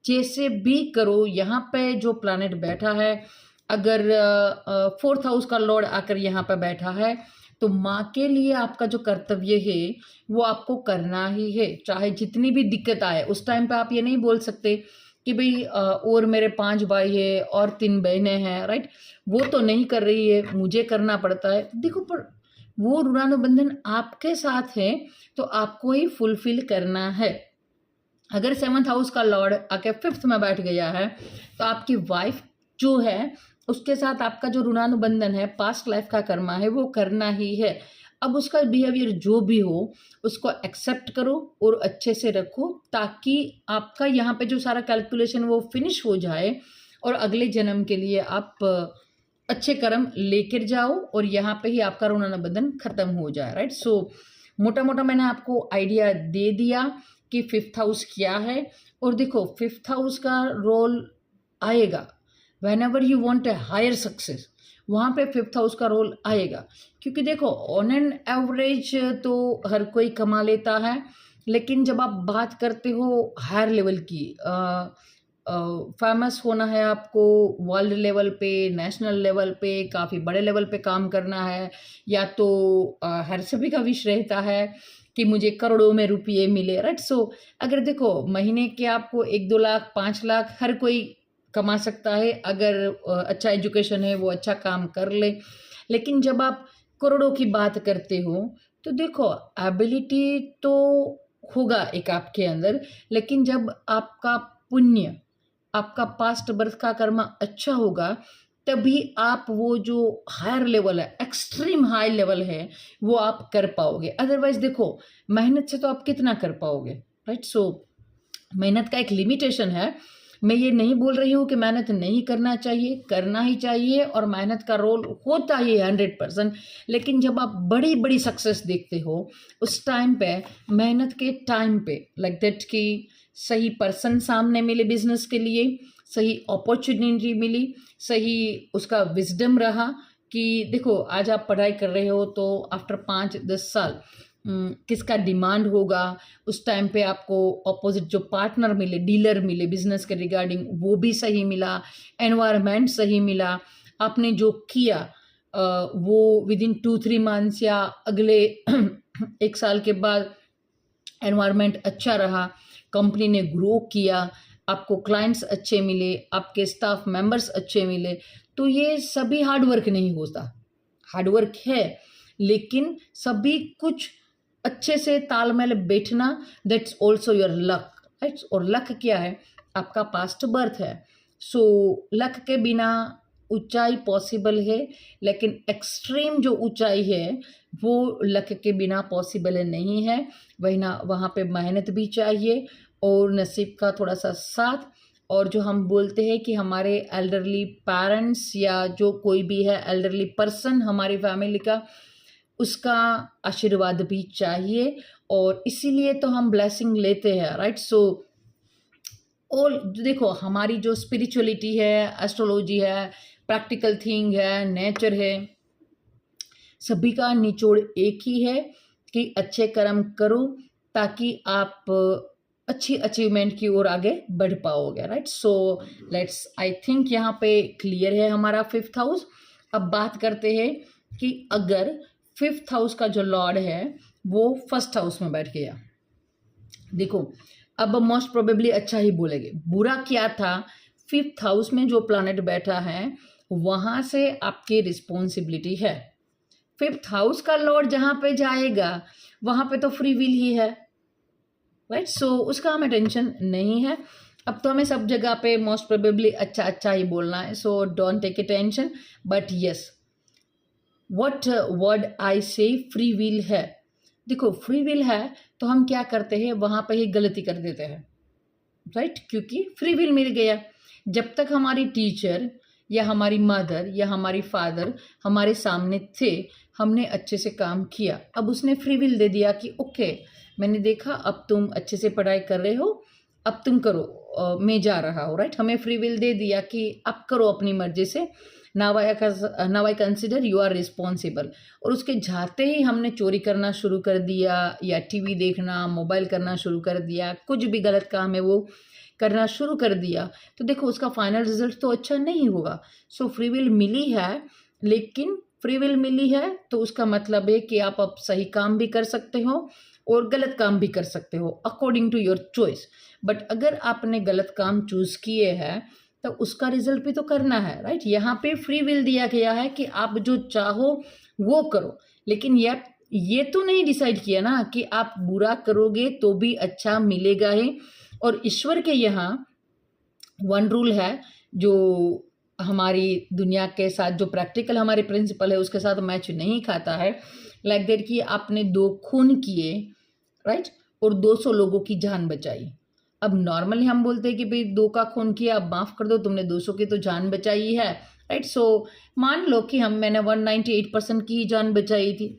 जैसे भी करो। यहाँ पे जो प्लानट बैठा है, अगर फोर्थ हाउस का लॉर्ड आकर यहाँ पे बैठा है तो माँ के लिए आपका जो कर्तव्य है वो आपको करना ही है, चाहे जितनी भी दिक्कत आए। उस टाइम पे आप ये नहीं बोल सकते कि भाई और मेरे 5 भाई है और 3 बहनें हैं, राइट, वो तो नहीं कर रही है, मुझे करना पड़ता है। देखो पर वो ऋणानुबंधन आपके साथ है तो आपको ही फुलफिल करना है। अगर सेवन्थ हाउस का लॉर्ड आके फिफ्थ में बैठ गया है तो आपकी वाइफ जो है उसके साथ आपका जो ऋणानुबंधन है, पास्ट लाइफ का कर्मा है, वो करना ही है। अब उसका बिहेवियर जो भी हो उसको एक्सेप्ट करो और अच्छे से रखो, ताकि आपका यहाँ पे जो सारा कैलकुलेशन वो फिनिश हो जाए और अगले जन्म के लिए आप अच्छे कर्म लेकर जाओ और यहाँ पे ही आपका ऋण बंधन खत्म हो जाए, राइट। सो मोटा मोटा मैंने आपको आइडिया दे दिया कि फिफ्थ हाउस क्या है। और देखो फिफ्थ हाउस का रोल आएगा whenever you want a higher success, वहाँ पे फिफ्थ हाउस का रोल आएगा। क्योंकि देखो ऑन एन एवरेज तो हर कोई कमा लेता है, लेकिन जब आप बात करते हो हायर लेवल की, फेमस होना है आपको, वर्ल्ड लेवल पे, नेशनल लेवल पे, काफ़ी बड़े लेवल पे काम करना है, या तो हर सभी का विश रहता है कि मुझे करोड़ों में रुपये मिले, राइट। सो अगर देखो महीने के आपको 1-2 लाख 5 लाख हर कोई कमा सकता है, अगर अच्छा एजुकेशन है, वो अच्छा काम कर ले। लेकिन जब आप करोड़ों की बात करते हो तो देखो एबिलिटी तो होगा एक आपके अंदर, लेकिन जब आपका पुण्य, आपका पास्ट बर्थ का कर्म अच्छा होगा, तभी आप वो जो हायर लेवल है, एक्सट्रीम हाई लेवल है, वो आप कर पाओगे। अदरवाइज देखो मेहनत से तो आप कितना कर पाओगे, राइट। सो मेहनत का एक लिमिटेशन है। मैं ये नहीं बोल रही हूँ कि मेहनत नहीं करना चाहिए, करना ही चाहिए, और मेहनत का रोल होता ही 100%। लेकिन जब आप बड़ी बड़ी सक्सेस देखते हो उस टाइम पे, मेहनत के टाइम पे, लाइक दैट कि सही पर्सन सामने मिले बिजनेस के लिए, सही अपॉर्चुनिटी मिली, सही उसका विजडम रहा कि देखो आज आप पढ़ाई कर रहे हो तो आफ्टर 5-10 साल किसका डिमांड होगा, उस टाइम पे आपको ऑपोजिट जो पार्टनर मिले, डीलर मिले बिजनेस के रिगार्डिंग, वो भी सही मिला, एनवायरनमेंट सही मिला, आपने जो किया वो विद इन 2-3 मंथ्स या अगले 1 साल के बाद एनवायरनमेंट अच्छा रहा, कंपनी ने ग्रो किया, आपको क्लाइंट्स अच्छे मिले, आपके स्टाफ मेंबर्स अच्छे मिले, तो ये सभी हार्डवर्क नहीं होता, हार्डवर्क है, लेकिन सभी कुछ अच्छे से तालमेल बैठना, that's also your luck, right. और लक क्या है? आपका पास्ट बर्थ है। सो लक के बिना ऊंचाई पॉसिबल है, लेकिन एक्सट्रीम जो ऊंचाई है वो लक के बिना पॉसिबल नहीं है। वही ना, वहाँ पे मेहनत भी चाहिए और नसीब का थोड़ा सा साथ, और जो हम बोलते हैं कि हमारे एल्डरली पेरेंट्स या जो कोई भी है एल्डरली पर्सन हमारी फैमिली का, उसका आशीर्वाद भी चाहिए, और इसीलिए तो हम ब्लेसिंग लेते हैं, राइट। सो और देखो हमारी जो स्पिरिचुअलिटी है, एस्ट्रोलॉजी है, प्रैक्टिकल थिंग है, नेचर है, सभी का निचोड़ एक ही है कि अच्छे कर्म करो ताकि आप अच्छी अचीवमेंट की ओर आगे बढ़ पाओगे, right. So let's, I think यहाँ पे क्लियर है हमारा फिफ्थ हाउस। अब बात करते हैं कि अगर फिफ्थ हाउस का जो लॉर्ड है वो फर्स्ट हाउस में बैठ गया, देखो अब मोस्ट प्रोबेबली अच्छा ही बोलेंगे, बुरा क्या था, फिफ्थ हाउस में जो प्लैनेट बैठा है वहां से आपकी रिस्पॉन्सिबिलिटी है। फिफ्थ हाउस का लॉर्ड जहां पे जाएगा वहां पे तो फ्री विल ही है, राइट। सो उसका हमें टेंशन नहीं है। अब तो हमें सब जगह पे मोस्ट प्रोबेबली अच्छा अच्छा ही बोलना है, so don't take a tension. But yes, what word I say, free will है। देखो फ्री विल है तो हम क्या करते हैं, वहां पे ही गलती कर देते हैं, राइट, क्योंकि फ्री विल मिल गया। जब तक हमारी टीचर या हमारी मदर या हमारी फादर हमारे सामने थे, हमने अच्छे से काम किया, अब उसने फ्री विल दे दिया कि ओके मैंने देखा अब तुम अच्छे से पढ़ाई कर रहे हो, अब तुम करो, मैं जा रहा हूँ, राइट। हमें फ्री विल दे दिया कि अब करो अपनी मर्जी से, now I consider you are responsible. और उसके जाते ही हमने चोरी करना शुरू कर दिया या टीवी देखना, मोबाइल करना शुरू कर दिया, कुछ भी गलत काम है वो करना शुरू कर दिया, तो देखो उसका फाइनल रिजल्ट तो अच्छा नहीं होगा। सो फ्री विल मिली है, लेकिन फ्री विल मिली है तो उसका मतलब है कि आप अब सही काम भी कर सकते हो और गलत काम भी कर सकते हो according to your choice. But अगर आपने गलत काम चूज किए हैं तो उसका रिजल्ट भी तो करना है, राइट। यहाँ पे फ्री विल दिया गया है कि आप जो चाहो वो करो, लेकिन यार ये तो नहीं डिसाइड किया ना कि आप बुरा करोगे तो भी अच्छा मिलेगा ही। और ईश्वर के यहाँ वन रूल है जो हमारी दुनिया के साथ, जो प्रैक्टिकल हमारे प्रिंसिपल है उसके साथ मैच नहीं खाता है। लाइक दैट कि आपने 2 खून किए, राइट, और 200 लोगों की जान बचाई, अब नॉर्मली हम बोलते हैं कि भाई 2 का खून किया, अब माफ़ कर दो, तुमने 200 की तो जान बचाई है, राइट। सो मान लो कि मैंने 198% की ही जान बचाई थी,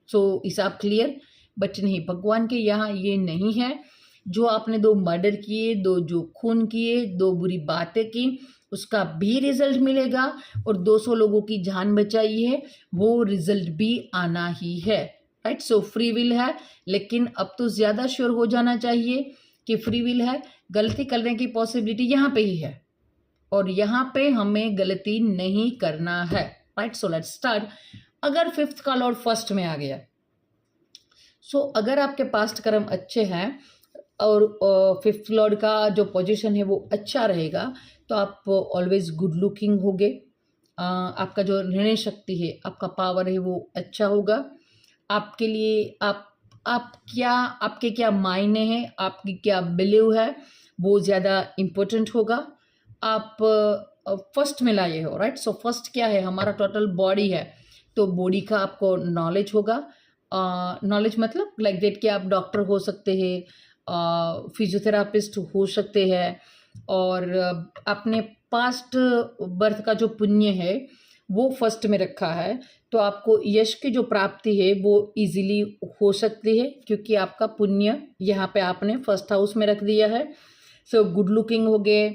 सो हिसाब क्लियर। बट नहीं, भगवान के यहाँ ये नहीं है। जो आपने 2 मर्डर किए, 2 जो खून किए, 2 बुरी बातें की, उसका भी रिजल्ट मिलेगा, और 200 लोगों की जान बचाई है, वो रिजल्ट भी आना ही है, राइट। सो फ्री विल है, लेकिन अब तो ज़्यादा श्योर हो जाना चाहिए कि फ्री विल है। गलती करने की पॉसिबिलिटी यहाँ पे ही है, और यहाँ पे हमें गलती नहीं करना है, राइट। So let's start. अगर 5th का लॉर्ड फर्स्ट में आ गया, सो अगर आपके पास्ट कर्म अच्छे हैं और 5th लॉर्ड का जो पोजीशन है वो अच्छा रहेगा, तो आप ऑलवेज गुड लुकिंग होगे। आपका जो निर्णय शक्ति है, आपका पावर है, वो अच्छा होगा। आपके लिए आपके क्या मायने हैं, आपकी क्या बिलीव है, वो ज़्यादा इम्पोर्टेंट होगा। आप फर्स्ट में लाए हो, राइट। सो फर्स्ट क्या है, हमारा टोटल बॉडी है, तो बॉडी का आपको नॉलेज होगा। नॉलेज मतलब लाइक दैट कि आप डॉक्टर हो सकते हैं, फिजियोथेरापिस्ट हो सकते हैं, और अपने पास्ट बर्थ का जो पुण्य है वो फर्स्ट में रखा है, तो आपको यश की जो प्राप्ति है वो इजीली हो सकती है, क्योंकि आपका पुण्य यहाँ पे आपने फर्स्ट हाउस में रख दिया है। सो गुड लुकिंग हो गए,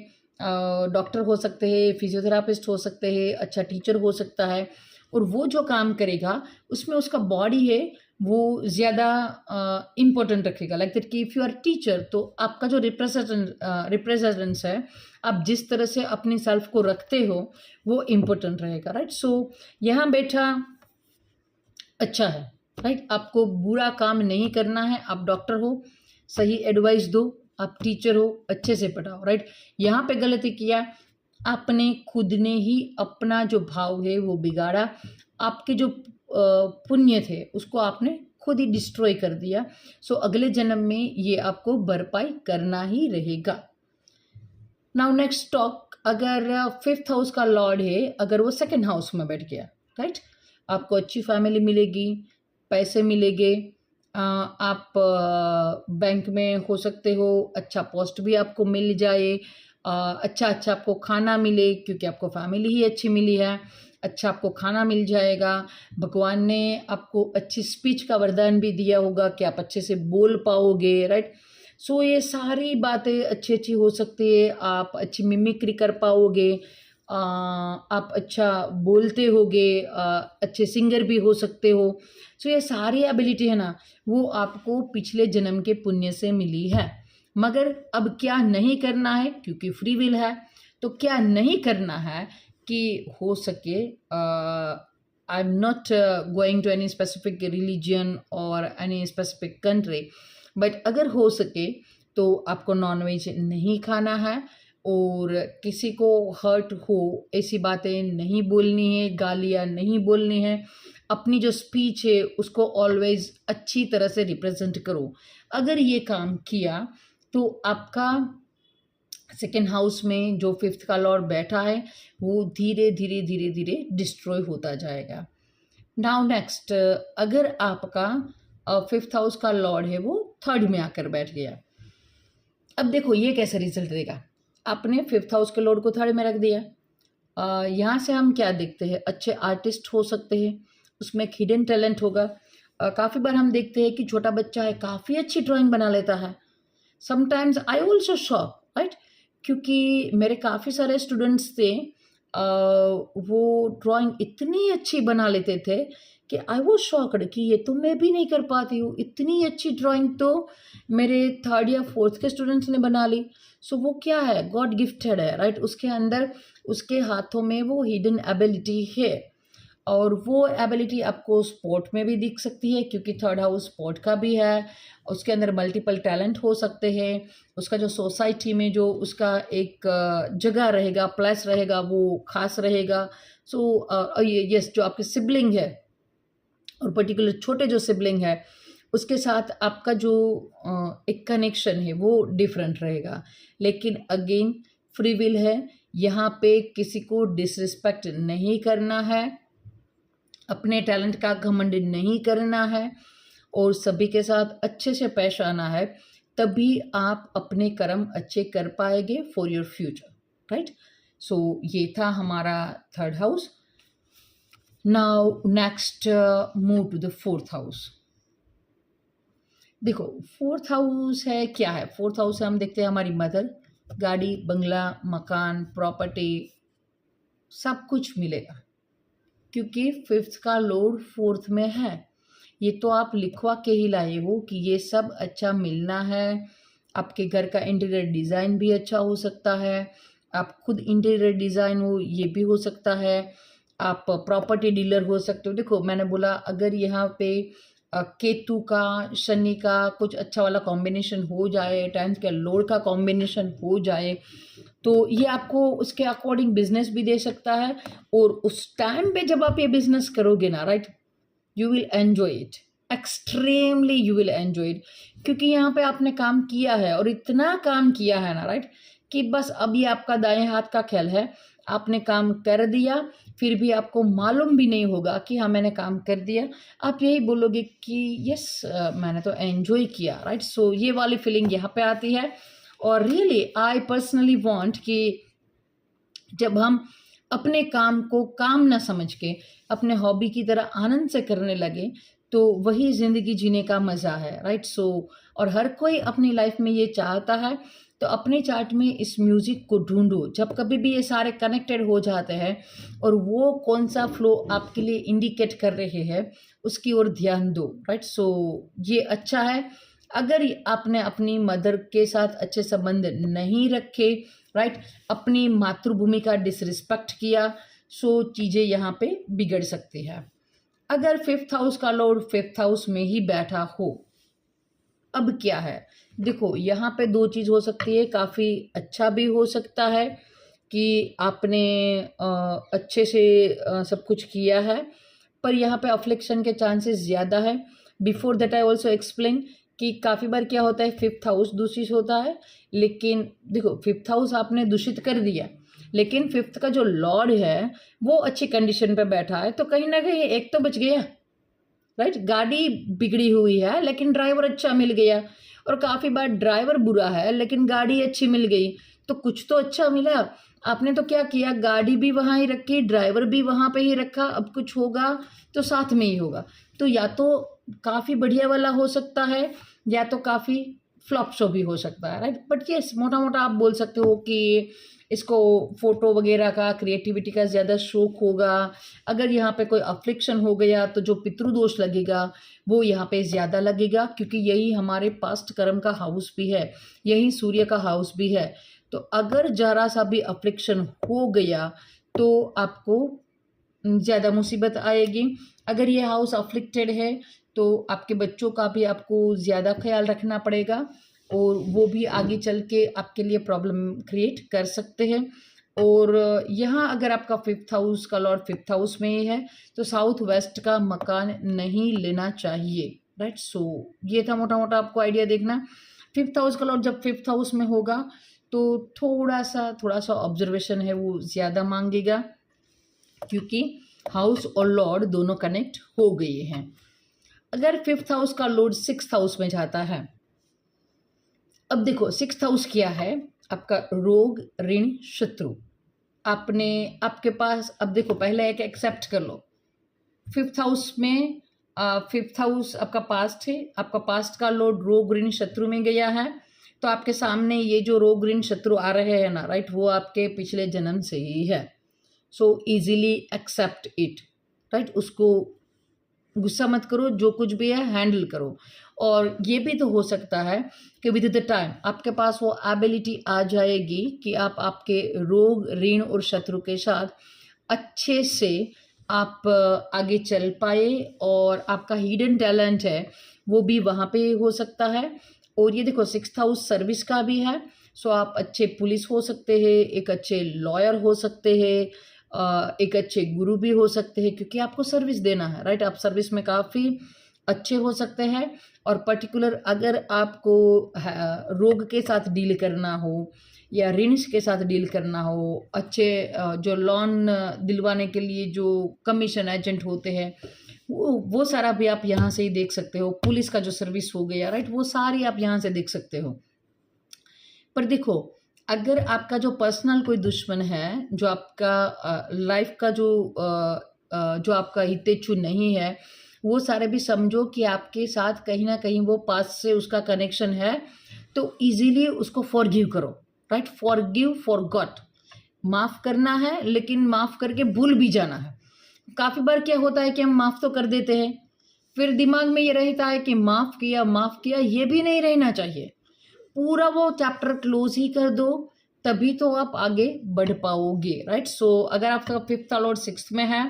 डॉक्टर हो सकते हैं, फिजियोथेरापिस्ट हो सकते हैं, अच्छा टीचर हो सकता है, और वो जो काम करेगा उसमें उसका बॉडी है वो ज़्यादा इम्पोर्टेंट रखेगा। लाइक दैट कि इफ़ यू आर टीचर, तो आपका जो रिप्रेजेंटेंस है, आप जिस तरह से अपनी सेल्फ को रखते हो वो इम्पोर्टेंट रहेगा, राइट। सो यहाँ बैठा अच्छा है, राइट। आपको बुरा काम नहीं करना है। आप डॉक्टर हो, सही एडवाइस दो, आप टीचर हो, अच्छे से पढ़ाओ, राइट। यहाँ पे गलती किया, आपने खुद ने ही अपना जो भाव है वो बिगाड़ा, आपके जो पुण्य थे उसको आपने खुद ही डिस्ट्रॉय कर दिया। सो अगले जन्म में ये आपको भरपाई करना ही रहेगा। नाउ नेक्स्ट टॉक, अगर 5th हाउस का लॉर्ड है, अगर वो 2nd हाउस में बैठ गया, राइट, आपको अच्छी फैमिली मिलेगी, पैसे मिलेंगे, आप बैंक में हो सकते हो, अच्छा पोस्ट भी आपको मिल जाए, अच्छा आपको खाना मिले, क्योंकि आपको फैमिली ही अच्छी मिली है, अच्छा आपको खाना मिल जाएगा। भगवान ने आपको अच्छी स्पीच का वरदान भी दिया होगा कि आप अच्छे से बोल पाओगे, राइट। सो ये सारी बातें अच्छी अच्छी हो सकती है, आप अच्छी मिमिक्री कर पाओगे, आप अच्छा बोलते होगे, अच्छे सिंगर भी हो सकते हो। सो ये सारी एबिलिटी है ना, वो आपको पिछले जन्म के पुण्य से मिली है। मगर अब क्या नहीं करना है, क्योंकि फ्री विल है, तो क्या नहीं करना है कि हो सके, I am not going to any specific religion और एनी स्पेसिफिक कंट्री, बट अगर हो सके तो आपको नॉनवेज नहीं खाना है, और किसी को हर्ट हो ऐसी बातें नहीं बोलनी है, गालियाँ नहीं बोलनी है। अपनी जो स्पीच है उसको ऑलवेज अच्छी तरह से रिप्रेजेंट करो। अगर ये काम किया तो आपका 2nd हाउस में जो 5th का लॉर्ड बैठा है वो धीरे धीरे धीरे धीरे डिस्ट्रॉय होता जाएगा। नाउ नेक्स्ट, अगर आपका 5th हाउस का लॉर्ड है वो 3rd में आकर बैठ गया, अब देखो ये कैसा रिजल्ट देगा। आपने 5th हाउस के लॉर्ड को 3rd में रख दिया, यहाँ से हम क्या देखते हैं, अच्छे आर्टिस्ट हो सकते हैं, उसमें एक हिडन टैलेंट होगा। काफ़ी बार हम देखते हैं कि छोटा बच्चा है, काफ़ी अच्छी ड्राइंग बना लेता है। Sometimes I also shock, right, क्योंकि मेरे काफ़ी सारे स्टूडेंट्स थे, वो ड्राइंग इतनी अच्छी बना लेते थे कि आई वॉज शॉक्ड कि ये तो मैं भी नहीं कर पाती हूँ। इतनी अच्छी ड्राइंग तो मेरे 3rd या 4th के स्टूडेंट्स ने बना ली। सो वो क्या है, गॉड गिफ्टेड है, राइट। उसके अंदर, उसके हाथों में वो हिडन एबिलिटी है, और वो एबिलिटी आपको स्पोर्ट में भी दिख सकती है, क्योंकि 3rd हाउस स्पोर्ट का भी है। उसके अंदर मल्टीपल टैलेंट हो सकते हैं, उसका जो सोसाइटी में जो उसका एक जगह रहेगा, प्लेस रहेगा, वो खास रहेगा। सो यस, जो आपके सिबलिंग है, और पर्टिकुलर छोटे जो सिबलिंग है, उसके साथ आपका जो एक कनेक्शन है वो डिफरेंट रहेगा। लेकिन अगेन फ्री विल है, यहाँ पे किसी को डिसरिस्पेक्ट नहीं करना है, अपने टैलेंट का घमंड नहीं करना है, और सभी के साथ अच्छे से पेश आना है, तभी आप अपने कर्म अच्छे कर पाएंगे for your future, right. So ये था हमारा third house. Now next move to the fourth house. देखो फोर्थ हाउस है क्या है, फोर्थ हाउस से हम देखते हैं हमारी मदर, गाड़ी, बंगला, मकान, प्रॉपर्टी, सब कुछ मिलेगा, क्योंकि फिफ्थ का लॉर्ड फोर्थ में है। ये तो आप लिखवा के ही लाए हो कि ये सब अच्छा मिलना है। आपके घर का इंटीरियर डिज़ाइन भी अच्छा हो सकता है, आप खुद इंटीरियर डिज़ाइन हो ये भी हो सकता है, आप प्रॉपर्टी डीलर हो सकते हो। देखो मैंने बोला अगर यहाँ पे केतु का, शनि का कुछ अच्छा वाला कॉम्बिनेशन हो जाए, टेंथ के लॉर्ड का कॉम्बिनेशन हो जाए, तो ये आपको उसके अकॉर्डिंग बिजनेस भी दे सकता है। और उस टाइम पे जब आप ये बिजनेस करोगे ना, right, you will enjoy it extremely, you will enjoy it, क्योंकि यहाँ पे आपने काम किया है और इतना काम किया है ना, राइट, कि बस अभी आपका दाएं हाथ का खेल है। आपने काम कर दिया, फिर भी आपको मालूम भी नहीं होगा कि हाँ मैंने काम कर दिया। आप यही बोलोगे कि यस मैंने तो एन्जॉय किया, राइट। सो ये वाली फीलिंग यहाँ पे आती है। और रियली आई पर्सनली वांट कि जब हम अपने काम को काम ना समझ के अपने हॉबी की तरह आनंद से करने लगे, तो वही ज़िंदगी जीने का मज़ा है, राइट। सो और हर कोई अपनी लाइफ में ये चाहता है। तो अपने चार्ट में इस म्यूज़िक को ढूंढो, जब कभी भी ये सारे कनेक्टेड हो जाते हैं और वो कौन सा फ्लो आपके लिए इंडिकेट कर रहे हैं उसकी ओर ध्यान दो, राइट। सो ये अच्छा है। अगर आपने अपनी मदर के साथ अच्छे संबंध नहीं रखे, राइट, अपनी मातृभूमि का डिसरिस्पेक्ट किया, सो चीज़ें यहाँ पे बिगड़ सकती है। अगर फिफ्थ हाउस का लॉर्ड फिफ्थ हाउस में ही बैठा हो, अब क्या है, देखो यहाँ पे दो चीज़ हो सकती है। काफ़ी अच्छा भी हो सकता है कि आपने अच्छे से सब कुछ किया है, पर यहाँ पे अफ्लिक्शन के चांसेस ज़्यादा है। Before that I also explain कि काफ़ी बार क्या होता है, फिफ्थ हाउस दूषित होता है, लेकिन देखो फिफ्थ हाउस आपने दूषित कर दिया, लेकिन फिफ्थ का जो लॉर्ड है वो अच्छी कंडीशन पे बैठा है, तो कहीं ना कहीं एक तो बच गया, राइट। गाड़ी बिगड़ी हुई है लेकिन ड्राइवर अच्छा मिल गया, और काफ़ी बार ड्राइवर बुरा है लेकिन गाड़ी अच्छी मिल गई, तो कुछ तो अच्छा मिला। आपने तो क्या किया, गाड़ी भी वहाँ ही रखी, ड्राइवर भी वहाँ पे ही रखा, अब कुछ होगा तो साथ में ही होगा। तो या तो काफ़ी बढ़िया वाला हो सकता है या तो काफ़ी फ्लॉप शो भी हो सकता है, राइट। बट यस, मोटा मोटा आप बोल सकते हो कि इसको फोटो वगैरह का, क्रिएटिविटी का ज़्यादा शौक होगा। अगर यहाँ पे कोई अफ्लिक्शन हो गया तो जो पितृदोष लगेगा वो यहाँ पे ज़्यादा लगेगा, क्योंकि यही हमारे पास्ट कर्म का हाउस भी है, यही सूर्य का हाउस भी है। तो अगर जरा सा भी अफ्लिक्शन हो गया तो आपको ज़्यादा मुसीबत आएगी। अगर ये हाउस अफ्लिक्टेड है तो आपके बच्चों का भी आपको ज़्यादा ख्याल रखना पड़ेगा, और वो भी आगे चल के आपके लिए प्रॉब्लम क्रिएट कर सकते हैं। और यहाँ अगर आपका फिफ्थ हाउस का लॉर्ड फिफ्थ हाउस में ही है तो साउथ वेस्ट का मकान नहीं लेना चाहिए, राइट। सो ये था मोटा मोटा आपको आइडिया देखना। फिफ्थ हाउस का लॉर्ड जब फिफ्थ हाउस में होगा तो थोड़ा सा ऑब्जर्वेशन है वो ज़्यादा मांगेगा, क्योंकि हाउस और लॉर्ड दोनों कनेक्ट हो गए हैं। अगर फिफ्थ हाउस का लॉर्ड सिक्स्थ हाउस में जाता है, अब देखो सिक्स्थ हाउस क्या है, आपका रोग, ऋण, शत्रु। आपने आपके पास, अब देखो पहले एक एक्सेप्ट कर लो, फिफ्थ हाउस में फिफ्थ हाउस आपका पास्ट है, आपका पास्ट का लॉर्ड रोग, ऋण, शत्रु में गया है, तो आपके सामने ये जो रोग, ऋण, शत्रु आ रहे हैं ना, राइट, वो आपके पिछले जन्म से ही है। So easily accept it, right. उसको गुस्सा मत करो, जो कुछ भी है हैंडल करो। और ये भी तो हो सकता है कि विद द टाइम आपके पास वो एबिलिटी आ जाएगी कि आप आपके रोग, ऋण और शत्रु के साथ अच्छे से आप आगे चल पाए, और आपका हिडन टैलेंट है वो भी वहाँ पे हो सकता है। और ये देखो सिक्स्थ हाउस सर्विस का भी है, सो आप अच्छे पुलिस हो सकते हैं, एक अच्छे लॉयर हो सकते हैं, एक अच्छे गुरु भी हो सकते हैं, क्योंकि आपको सर्विस देना है, राइट। आप सर्विस में काफ़ी अच्छे हो सकते हैं। और पर्टिकुलर अगर आपको रोग के साथ डील करना हो या ऋण के साथ डील करना हो, अच्छे जो लोन दिलवाने के लिए जो कमीशन एजेंट होते हैं वो सारा भी आप यहाँ से ही देख सकते हो। पुलिस का जो सर्विस हो गया, राइट, वो सारी आप यहाँ से देख सकते हो। पर देखो, अगर आपका जो पर्सनल कोई दुश्मन है, जो आपका लाइफ का जो आपका हितेच्छु नहीं है, वो सारे भी समझो कि आपके साथ कहीं ना कहीं वो पास्ट से उसका कनेक्शन है, तो इजीली उसको फॉरगिव करो, राइट। फॉरगिव, फॉरगॉट, माफ़ करना है, लेकिन माफ़ करके भूल भी जाना है। काफ़ी बार क्या होता है कि हम माफ़ तो कर देते हैं, फिर दिमाग में ये रहता है कि माफ़ किया, ये भी नहीं रहना चाहिए। पूरा वो चैप्टर क्लोज ही कर दो, तभी तो आप आगे बढ़ पाओगे, राइट। सो अगर आपका 5th लॉर्ड 6th में है,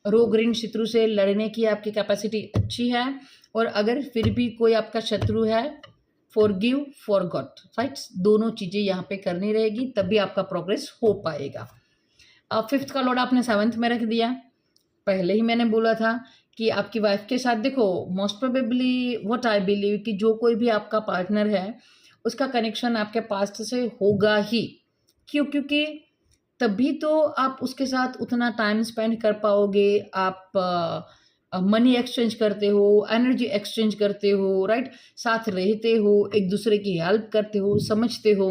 रोग ऋण शत्रु से लड़ने की आपकी कैपेसिटी अच्छी है, और अगर फिर भी कोई आपका शत्रु है, फॉरगिव, फॉरगॉट, राइट, दोनों चीज़ें यहाँ पे करनी रहेगी, तभी आपका प्रोग्रेस हो पाएगा। 5th का लॉर्ड आपने 7th में रख दिया। पहले ही मैंने बोला था कि आपकी वाइफ के साथ, देखो, most probably what I believe कि जो कोई भी आपका पार्टनर है, उसका कनेक्शन आपके पास्ट से होगा ही। क्योंकि तभी तो आप उसके साथ उतना टाइम स्पेंड कर पाओगे। आप मनी एक्सचेंज करते हो, एनर्जी एक्सचेंज करते हो, राइट, साथ रहते हो, एक दूसरे की हेल्प करते हो, समझते हो।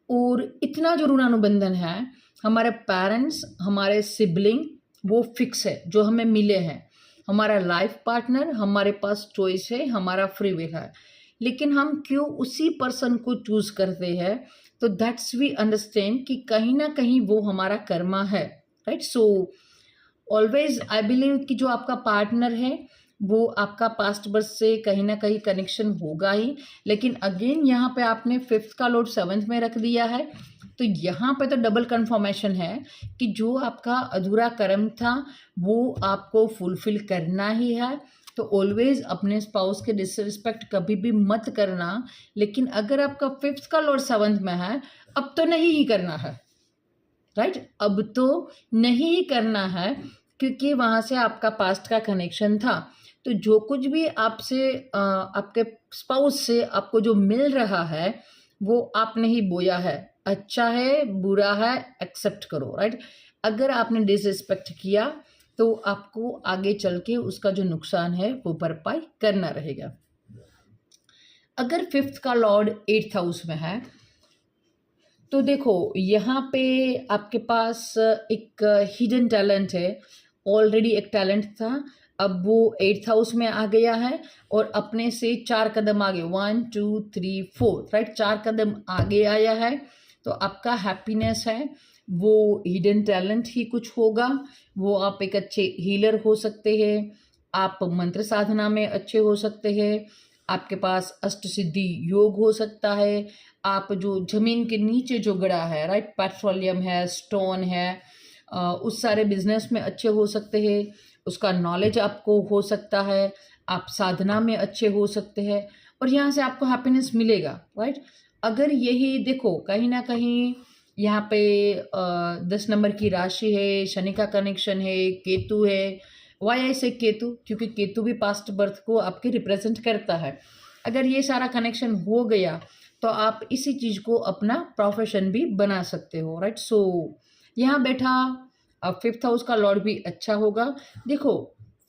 और इतना जो ऋणानुबंधन है, हमारे पेरेंट्स, हमारे सिबलिंग, वो फिक्स है जो हमें मिले हैं। हमारा लाइफ पार्टनर, हमारे पास चॉइस है, हमारा फ्री विल है, लेकिन हम क्यों उसी पर्सन को चूज करते हैं? तो दैट्स वी अंडरस्टैंड कि कहीं ना कहीं वो हमारा कर्मा है, right. So always I believe कि जो आपका पार्टनर है, वो आपका पास्ट बर्थ से कहीं ना कहीं कनेक्शन होगा ही। लेकिन अगेन यहाँ पे आपने 5th का लॉर्ड 7th में रख दिया है, तो यहाँ पे तो डबल कंफर्मेशन है कि जो आपका अधूरा कर्म था, वो आपको फुलफिल करना ही है। तो ऑलवेज अपने स्पाउस के डिसरिस्पेक्ट कभी भी मत करना। लेकिन अगर आपका 5th का लॉर्ड 7th में है, अब तो नहीं ही करना है, राइट, अब तो नहीं ही करना है, क्योंकि वहाँ से आपका पास्ट का कनेक्शन था। तो जो कुछ भी आपसे आपके स्पाउस से आपको जो मिल रहा है, वो आपने ही बोया है। अच्छा है, बुरा है, एक्सेप्ट करो, राइट। अगर आपने डिसरिस्पेक्ट किया, तो आपको आगे चल के उसका जो नुकसान है वो भरपाई करना रहेगा। अगर 5th का लॉर्ड 8th हाउस में है, तो देखो, यहाँ पे आपके पास एक हिडन टैलेंट है। ऑलरेडी एक टैलेंट था, अब वो 8th हाउस में आ गया है, और अपने से 4 कदम आगे, 1 2 3 4, राइट, 4 कदम आगे आया है। तो आपका हैप्पीनेस है, वो हिडन टैलेंट ही कुछ होगा। वो आप एक अच्छे हीलर हो सकते हैं, आप मंत्र साधना में अच्छे हो सकते हैं, आपके पास अष्ट सिद्धि योग हो सकता है। आप जो जमीन के नीचे जो गड़ा है, राइट, पेट्रोलियम है, स्टोन है, उस सारे बिजनेस में अच्छे हो सकते हैं। उसका नॉलेज आपको हो सकता है, आप साधना में अच्छे हो सकते हैं, और यहाँ से आपको हैप्पीनेस मिलेगा, राइट। अगर यही देखो, कहीं ना कहीं यहाँ पे 10 नंबर की राशि है, शनि का कनेक्शन है, केतु है। वाई ऐसे केतु? क्योंकि केतु भी पास्ट बर्थ को आपके रिप्रेजेंट करता है। अगर ये सारा कनेक्शन हो गया, तो आप इसी चीज़ को अपना प्रोफेशन भी बना सकते हो, राइट। सो यहाँ बैठा 5th हाउस का लॉर्ड भी अच्छा होगा। देखो,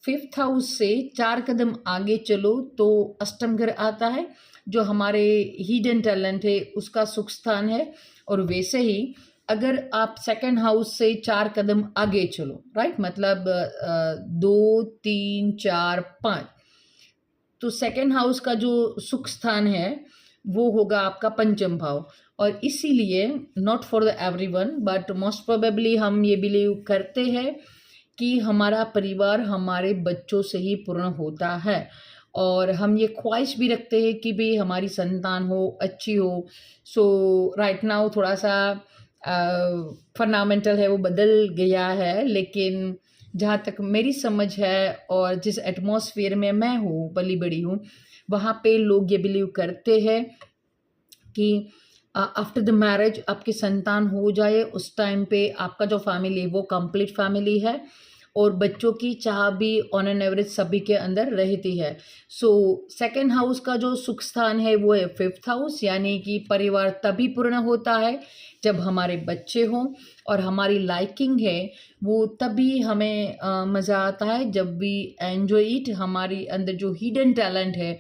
5th हाउस से 4 कदम आगे चलो तो अष्टम घर आता है, जो हमारे हिडन टैलेंट है उसका सुख स्थान है। और वैसे ही अगर आप 2nd हाउस से 4 कदम आगे चलो, राइट, मतलब 2 3 4 5, तो 2nd हाउस का जो सुख स्थान है वो होगा आपका पंचम भाव। और इसीलिए not for the everyone, but most probably हम ये बिलीव करते हैं कि हमारा परिवार हमारे बच्चों से ही पूर्ण होता है, और हम ये ख्वाहिश भी रखते हैं कि भी हमारी संतान हो, अच्छी हो। सो राइट नाउ थोड़ा सा फंडामेंटल है वो बदल गया है, लेकिन जहाँ तक मेरी समझ है और जिस एटमॉस्फेयर में मैं हूँ, पली बड़ी हूँ, वहाँ पे लोग ये बिलीव करते हैं कि आफ्टर द मैरिज आपकी संतान हो जाए, उस टाइम पे आपका जो फैमिली है वो कंप्लीट फैमिली है। और बच्चों की चाह भी ऑन एन एवरेज सभी के अंदर रहती है। सो सेकंड हाउस का जो सुख स्थान है वो है फिफ्थ हाउस, यानी कि परिवार तभी पूर्ण होता है जब हमारे बच्चे हों, और हमारी लाइकिंग है वो तभी हमें मज़ा आता है जब वी एन्जॉय इट। हमारी अंदर जो हिडन टैलेंट है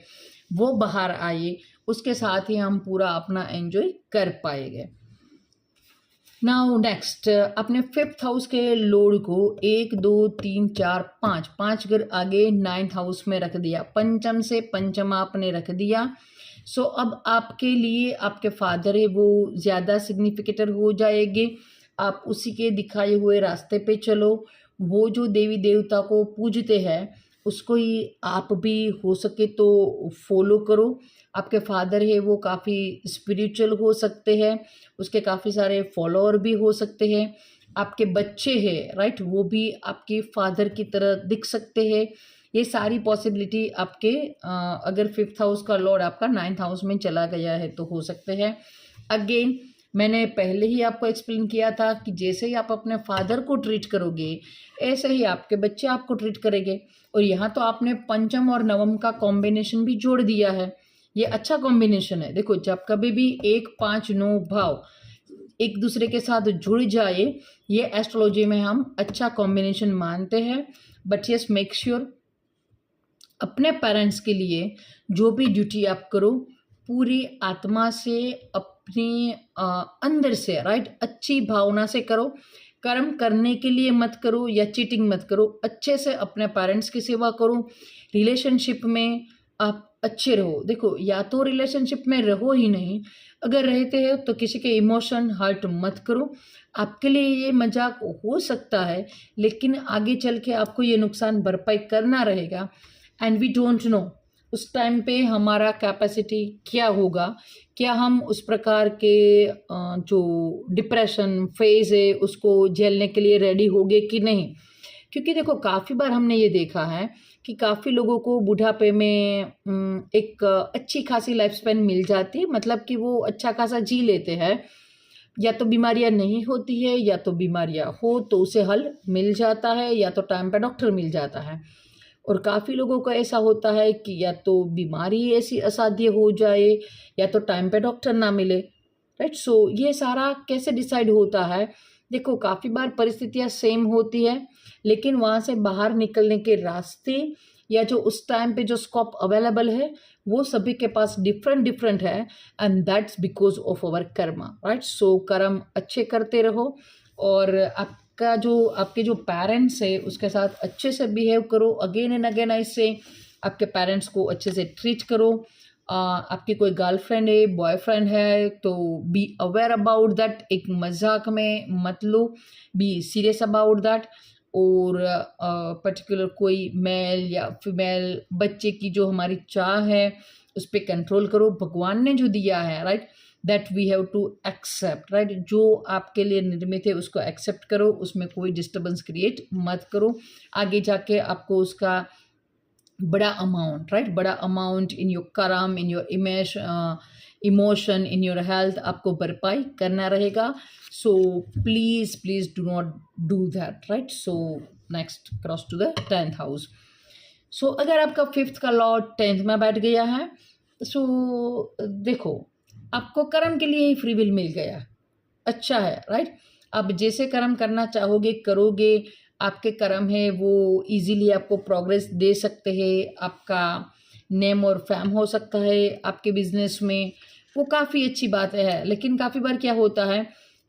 वो बाहर आए, उसके साथ ही हम पूरा अपना एन्जॉय कर पाएंगे। नाउ नेक्स्ट, अपने फिफ्थ हाउस के लॉर्ड को 1 2 3 4 5 घर आगे नाइन्थ हाउस में रख दिया, पंचम से पंचम आपने रख दिया। सो अब आपके लिए आपके फादर है वो ज़्यादा सिग्निफिकेटर हो जाएंगे। आप उसी के दिखाए हुए रास्ते पे चलो। वो जो देवी देवता को पूजते हैं उसको ही आप भी हो सके तो फॉलो करो। आपके फादर है वो काफ़ी स्पिरिचुअल हो सकते हैं, उसके काफ़ी सारे फॉलोअर भी हो सकते हैं। आपके बच्चे हैं राइट, वो भी आपके फादर की तरह दिख सकते हैं। ये सारी पॉसिबिलिटी आपके अगर फिफ्थ हाउस का लॉर्ड आपका नाइन्थ हाउस में चला गया है तो हो सकते हैं। अगेन मैंने पहले ही आपको एक्सप्लेन किया था कि जैसे ही आप अपने फादर को ट्रीट करोगे ऐसे ही आपके बच्चे आपको ट्रीट करेंगे। और यहाँ तो आपने पंचम और नवम का कॉम्बिनेशन भी जोड़ दिया है, ये अच्छा कॉम्बिनेशन है। देखो जब कभी भी 1 5 9 भाव एक दूसरे के साथ जुड़ जाए, ये एस्ट्रोलॉजी में हम अच्छा कॉम्बिनेशन मानते हैं। बट यस, मेक श्योर अपने पेरेंट्स के लिए जो भी ड्यूटी आप करो पूरी आत्मा से, अपने अंदर से राइट, अच्छी भावना से करो। कर्म करने के लिए मत करो या चीटिंग मत करो, अच्छे से अपने पेरेंट्स की सेवा करो। रिलेशनशिप में आप अच्छे रहो। देखो या तो रिलेशनशिप में रहो ही नहीं, अगर रहते हो तो किसी के इमोशन हर्ट मत करो। आपके लिए ये मजाक हो सकता है लेकिन आगे चल के आपको ये नुकसान भरपाई करना रहेगा। एंड वी डोंट नो उस टाइम पे हमारा कैपेसिटी क्या होगा, क्या हम उस प्रकार के जो डिप्रेशन फेज है उसको झेलने के लिए रेडी होंगे कि नहीं। क्योंकि देखो काफ़ी बार हमने ये देखा है कि काफ़ी लोगों को बुढ़ापे में एक अच्छी खासी लाइफ स्पैन मिल जाती है, मतलब कि वो अच्छा खासा जी लेते हैं। या तो बीमारियां नहीं होती है या तो बीमारियां हो तो उसे हल मिल जाता है या तो टाइम पे डॉक्टर मिल जाता है। और काफ़ी लोगों का ऐसा होता है कि या तो बीमारी ऐसी असाध्य हो जाए या तो टाइम पे डॉक्टर ना मिले, राइट। सो ये सारा कैसे डिसाइड होता है, देखो काफ़ी बार परिस्थितियाँ सेम होती है लेकिन वहाँ से बाहर निकलने के रास्ते या जो उस टाइम पे जो स्कोप अवेलेबल है वो सभी के पास डिफरेंट डिफरेंट है। And that's because of our karma, right. So कर्म अच्छे करते रहो और आपका जो आपके जो पेरेंट्स है उसके साथ अच्छे से बिहेव करो। अगेन एंड अगेन ऐसे आपके पेरेंट्स को अच्छे से ट्रीट करो। आपकी कोई गर्लफ्रेंड है, बॉयफ्रेंड है तो बी अवेयर अबाउट दैट, एक मजाक में मत लो, बी सीरियस अबाउट दैट। और पर्टिकुलर कोई मेल या फीमेल बच्चे की जो हमारी चाह है उस पर कंट्रोल करो। भगवान ने जो दिया है right, that we have to accept, right. जो आपके लिए निर्मित है उसको एक्सेप्ट करो, उसमें कोई डिस्टर्बेंस क्रिएट मत करो। आगे जाके आपको उसका बड़ा अमाउंट, राइट, बड़ा amount in your karam, in your emotion, in your health आपको भरपाई करना रहेगा। So please please do not do that, right. So next cross to the 10th house. So अगर आपका 5th का लॉर्ड 10th में बैठ गया है सो देखो आपको कर्म के लिए ही फ्री विल मिल गया, अच्छा है, राइट। आप जैसे कर्म करना चाहोगे करोगे, आपके कर्म है वो इजीली आपको प्रोग्रेस दे सकते हैं। आपका नेम और फैम हो सकता है आपके बिजनेस में, वो काफ़ी अच्छी बात है। लेकिन काफ़ी बार क्या होता है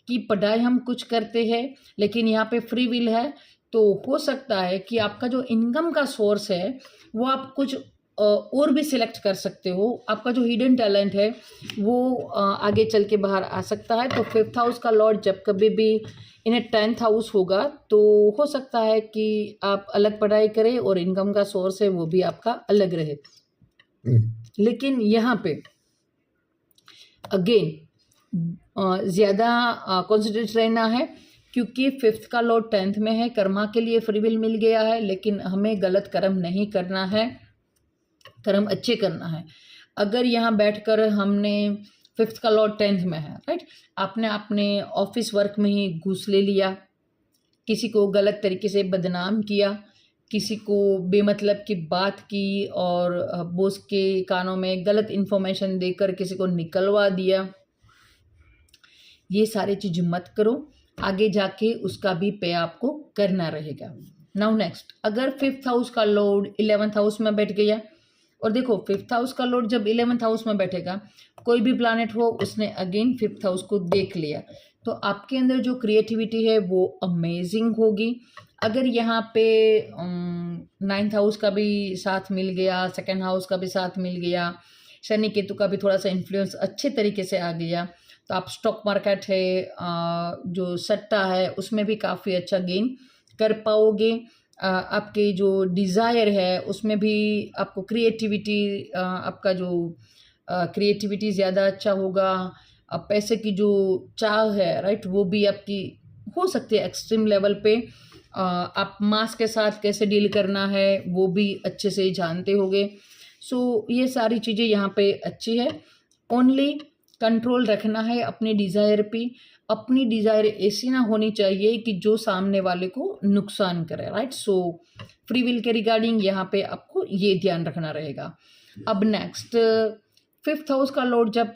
कि पढ़ाई हम कुछ करते हैं लेकिन यहाँ पे फ्री विल है तो हो सकता है कि आपका जो इनकम का सोर्स है वो आप कुछ और भी सिलेक्ट कर सकते हो। आपका जो हिडन टैलेंट है वो आगे चल के बाहर आ सकता है। तो 5th हाउस का लॉर्ड जब कभी भी इन्हें 10th हाउस होगा तो हो सकता है कि आप अलग पढ़ाई करें और इनकम का सोर्स है वो भी आपका अलग रहे। लेकिन यहाँ पे अगेन ज़्यादा कॉन्सेंट्रेट रहना है क्योंकि 5th का लॉर्ड 10th में है। कर्मा के लिए फ्री विल मिल गया है लेकिन हमें गलत कर्म नहीं करना है, कर्म अच्छे करना है। अगर यहाँ बैठकर हमने 5th का लॉर्ड 10th में है, राइट, आपने अपने ऑफिस वर्क में ही घुस ले लिया, किसी को गलत तरीके से बदनाम किया, किसी को बेमतलब की बात की और बॉस के कानों में गलत इन्फॉर्मेशन देकर किसी को निकलवा दिया, ये सारी चीज़ मत करो। आगे जाके उसका भी पे आपको करना रहेगा। नाउ नेक्स्ट, अगर 5th हाउस का लॉर्ड 11th हाउस में बैठ गया, और देखो 5th हाउस का लॉर्ड जब 11th हाउस में बैठेगा, कोई भी प्लैनेट हो उसने अगेन 5th हाउस को देख लिया, तो आपके अंदर जो क्रिएटिविटी है वो अमेजिंग होगी। अगर यहाँ पे 9th हाउस का भी साथ मिल गया, 2nd हाउस का भी साथ मिल गया, शनि केतु का भी थोड़ा सा इन्फ्लुएंस अच्छे तरीके से आ गया, तो आप स्टॉक मार्केट है, जो सट्टा है, उसमें भी काफ़ी अच्छा गेन कर पाओगे। आपके जो डिज़ायर है उसमें भी आपको क्रिएटिविटी, आपका जो क्रिएटिविटी ज़्यादा अच्छा होगा। पैसे की जो चाह है, राइट, वो भी आपकी हो सकती है एक्सट्रीम लेवल पे। आप मास के साथ कैसे डील करना है वो भी अच्छे से जानते होगे। सो ये सारी चीज़ें यहाँ पे अच्छी है। ओनली कंट्रोल रखना है अपने डिज़ायर पे। अपनी डिज़ायर ऐसी ना होनी चाहिए कि जो सामने वाले को नुकसान करे, राइट। सो फ्री विल के रिगार्डिंग यहाँ पे आपको ये ध्यान रखना रहेगा। अब नेक्स्ट, 5th हाउस का लॉर्ड जब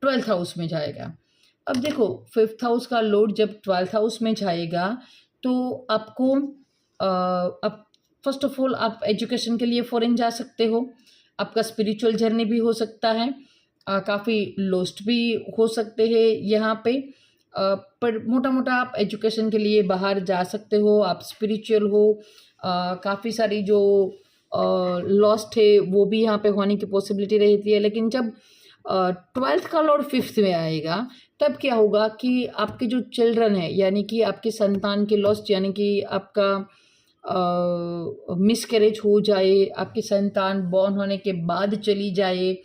12th हाउस में जाएगा। अब देखो 5th हाउस का लॉर्ड जब 12th हाउस में जाएगा तो आपको अब फर्स्ट ऑफ ऑल आप एजुकेशन के लिए फॉरेन जा सकते हो। आपका स्पिरिचुअल जर्नी भी हो सकता है, काफ़ी लॉस्ट भी हो सकते हैं यहाँ पे, पर मोटा मोटा आप एजुकेशन के लिए बाहर जा सकते हो। आप स्पिरिचुअल हो, काफ़ी सारी जो लॉस्ट है वो भी यहाँ पे होने की पॉसिबिलिटी रहती है। लेकिन जब 12th का लॉर्ड 5th में आएगा तब क्या होगा कि आपके जो चिल्ड्रन है, यानी कि आपकी संतान की लॉस्ट, यानी कि आपका मिसकैरेज हो जाए, आपकी संतान बॉर्न होने के बाद चली जाए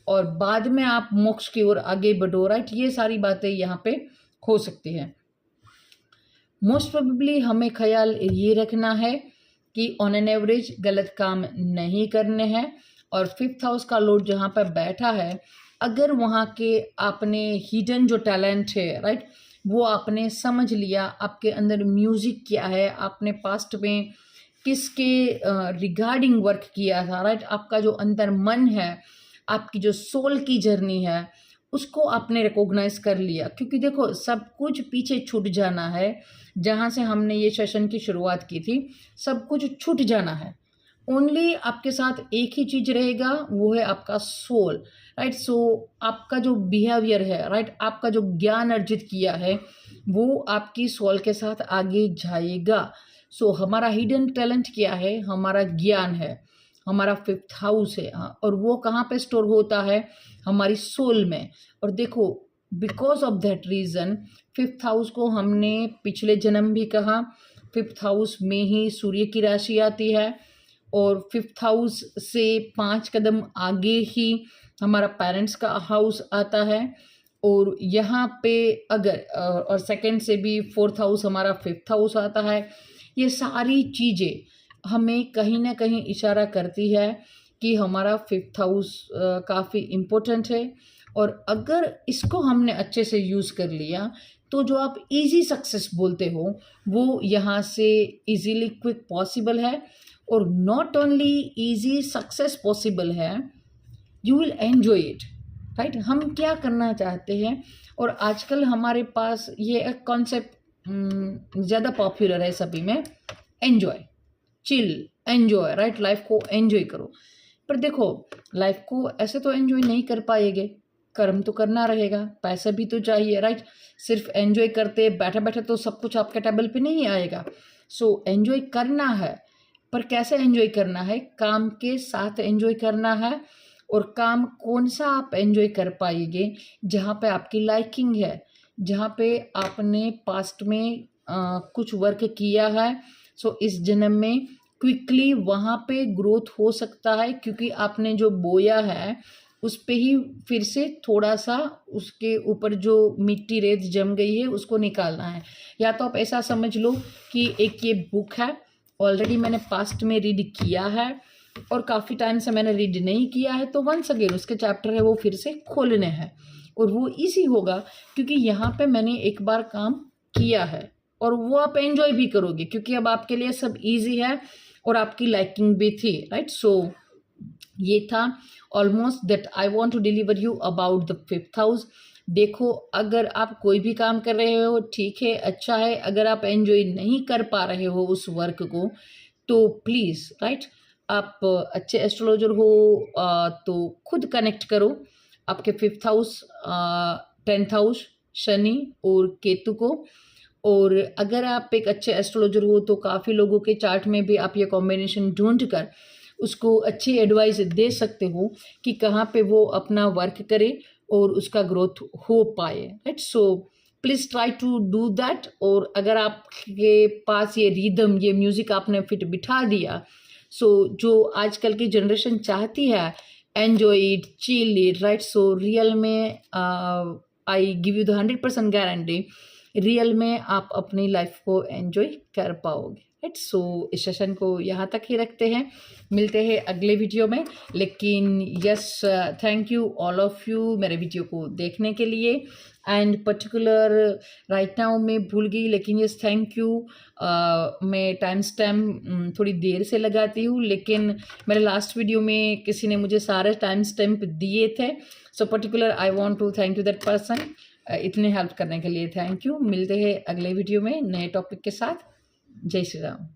और बाद में आप मोक्ष की ओर आगे बढ़ो, राइट, ये सारी बातें यहाँ पे हो सकती हैं। मोस्ट प्रोबेबली हमें ख्याल ये रखना है कि ऑन एन एवरेज गलत काम नहीं करने हैं। और 5th हाउस का लॉर्ड जहाँ पर बैठा है, अगर वहाँ के आपने हिडन जो टैलेंट है, राइट, वो आपने समझ लिया, आपके अंदर म्यूज़िक क्या है, आपने पास्ट में किसके रिगार्डिंग वर्क किया था, राइट, आपका जो अंदर मन है, आपकी जो सोल की जर्नी है, उसको आपने रिकॉग्नाइज कर लिया। क्योंकि देखो सब कुछ पीछे छूट जाना है। जहाँ से हमने ये सेशन की शुरुआत की थी, सब कुछ छूट जाना है। ओनली आपके साथ एक ही चीज़ रहेगा, वो है आपका सोल, राइट। सो आपका जो बिहेवियर है, राइट, आपका जो ज्ञान अर्जित किया है वो आपकी सोल के साथ आगे जाएगा। सो हमारा हिडन टैलेंट क्या है? हमारा ज्ञान है, हमारा 5th हाउस है। हाँ, और वो कहाँ पे स्टोर होता है? हमारी सोल में। और देखो because of that reason 5th house को हमने पिछले जन्म भी कहा। 5th हाउस में ही सूर्य की राशि आती है और 5th हाउस से 5 कदम आगे ही हमारा पेरेंट्स का हाउस आता है। और यहाँ पे अगर और सेकंड से भी 4th हाउस हमारा 5th हाउस आता है। ये सारी चीज़ें हमें कहीं ना कहीं इशारा करती है कि हमारा 5th हाउस काफ़ी इम्पोर्टेंट है। और अगर इसको हमने अच्छे से यूज़ कर लिया तो जो आप इजी सक्सेस बोलते हो वो यहाँ से इजीली क्विक पॉसिबल है। और not only easy success possible है, you will enjoy it, right. हम क्या करना चाहते हैं, और आजकल हमारे पास ये एक कॉन्सेप्ट ज़्यादा पॉपुलर है सभी में, enjoy, chill, enjoy, right, life को एन्जॉय करो। पर देखो लाइफ को ऐसे तो एन्जॉय नहीं कर पाएंगे, कर्म तो करना रहेगा, पैसा भी तो चाहिए, राइट। सिर्फ एन्जॉय करते बैठे बैठे तो सब कुछ आपके टेबल पे नहीं आएगा। सो एन्जॉय करना है, पर कैसे एन्जॉय करना है? काम के साथ एन्जॉय करना है। और काम कौन सा आप एन्जॉय कर पाएंगे? जहाँ पे आपकी लाइकिंग है, जहाँ पे आपने पास्ट में कुछ वर्क किया है। सो इस जन्म में क्विकली वहाँ पे ग्रोथ हो सकता है, क्योंकि आपने जो बोया है उस पे ही फिर से थोड़ा सा उसके ऊपर जो मिट्टी रेत जम गई है उसको निकालना है। या तो आप ऐसा समझ लो कि एक ये बुक है, ऑलरेडी मैंने पास्ट में रीड किया है और काफ़ी टाइम से मैंने रीड नहीं किया है, तो वंस अगेन उसके चैप्टर है वो फिर से खोलने हैं। और वो इजी होगा क्योंकि यहाँ पे मैंने एक बार काम किया है, और वो आप एंजॉय भी करोगे क्योंकि अब आपके लिए सब इजी है और आपकी लाइकिंग भी थी, राइट। सो ये था almost that I want to deliver you about the 5th house. देखो, अगर आप कोई भी काम कर रहे हो ठीक है, अच्छा है। अगर आप एंजॉय नहीं कर पा रहे हो उस वर्क को, तो प्लीज़, राइट, आप अच्छे एस्ट्रोलॉजर हो तो खुद कनेक्ट करो आपके 5th house, 10th house, Shani और केतु को। और अगर आप एक अच्छे एस्ट्रोलॉजर हो तो काफ़ी लोगों के चार्ट में भी आप ये कॉम्बिनेशन ढूंढ कर उसको अच्छी एडवाइस दे सकते हो कि कहाँ पे वो अपना वर्क करे और उसका ग्रोथ हो पाए, right. So please try to do that. और अगर आपके पास ये रिदम, ये म्यूज़िक आपने फिट बिठा दिया, सो जो आजकल की जनरेशन चाहती है, enjoy it, chill it, right. So real में I give you the 100% guarantee, real में आप अपनी लाइफ को एन्जॉय कर पाओगे, राइट। सो इस सेशन को यहाँ तक ही रखते हैं, मिलते हैं अगले वीडियो में। लेकिन yes, thank you all of you मेरे वीडियो को देखने के लिए। एंड पर्टिकुलर राइट नाउ मैं भूल गई, लेकिन यस थैंक यू। मैं टाइम स्टैम्प थोड़ी देर से लगाती हूँ, लेकिन मेरे लास्ट वीडियो में किसी ने मुझे सारे टाइम स्टैम्प दिए थे। So particular I want to thank you that person. इतने हेल्प करने के लिए थैंक यू। मिलते हैं अगले वीडियो में नए टॉपिक के साथ। जय श्री राम।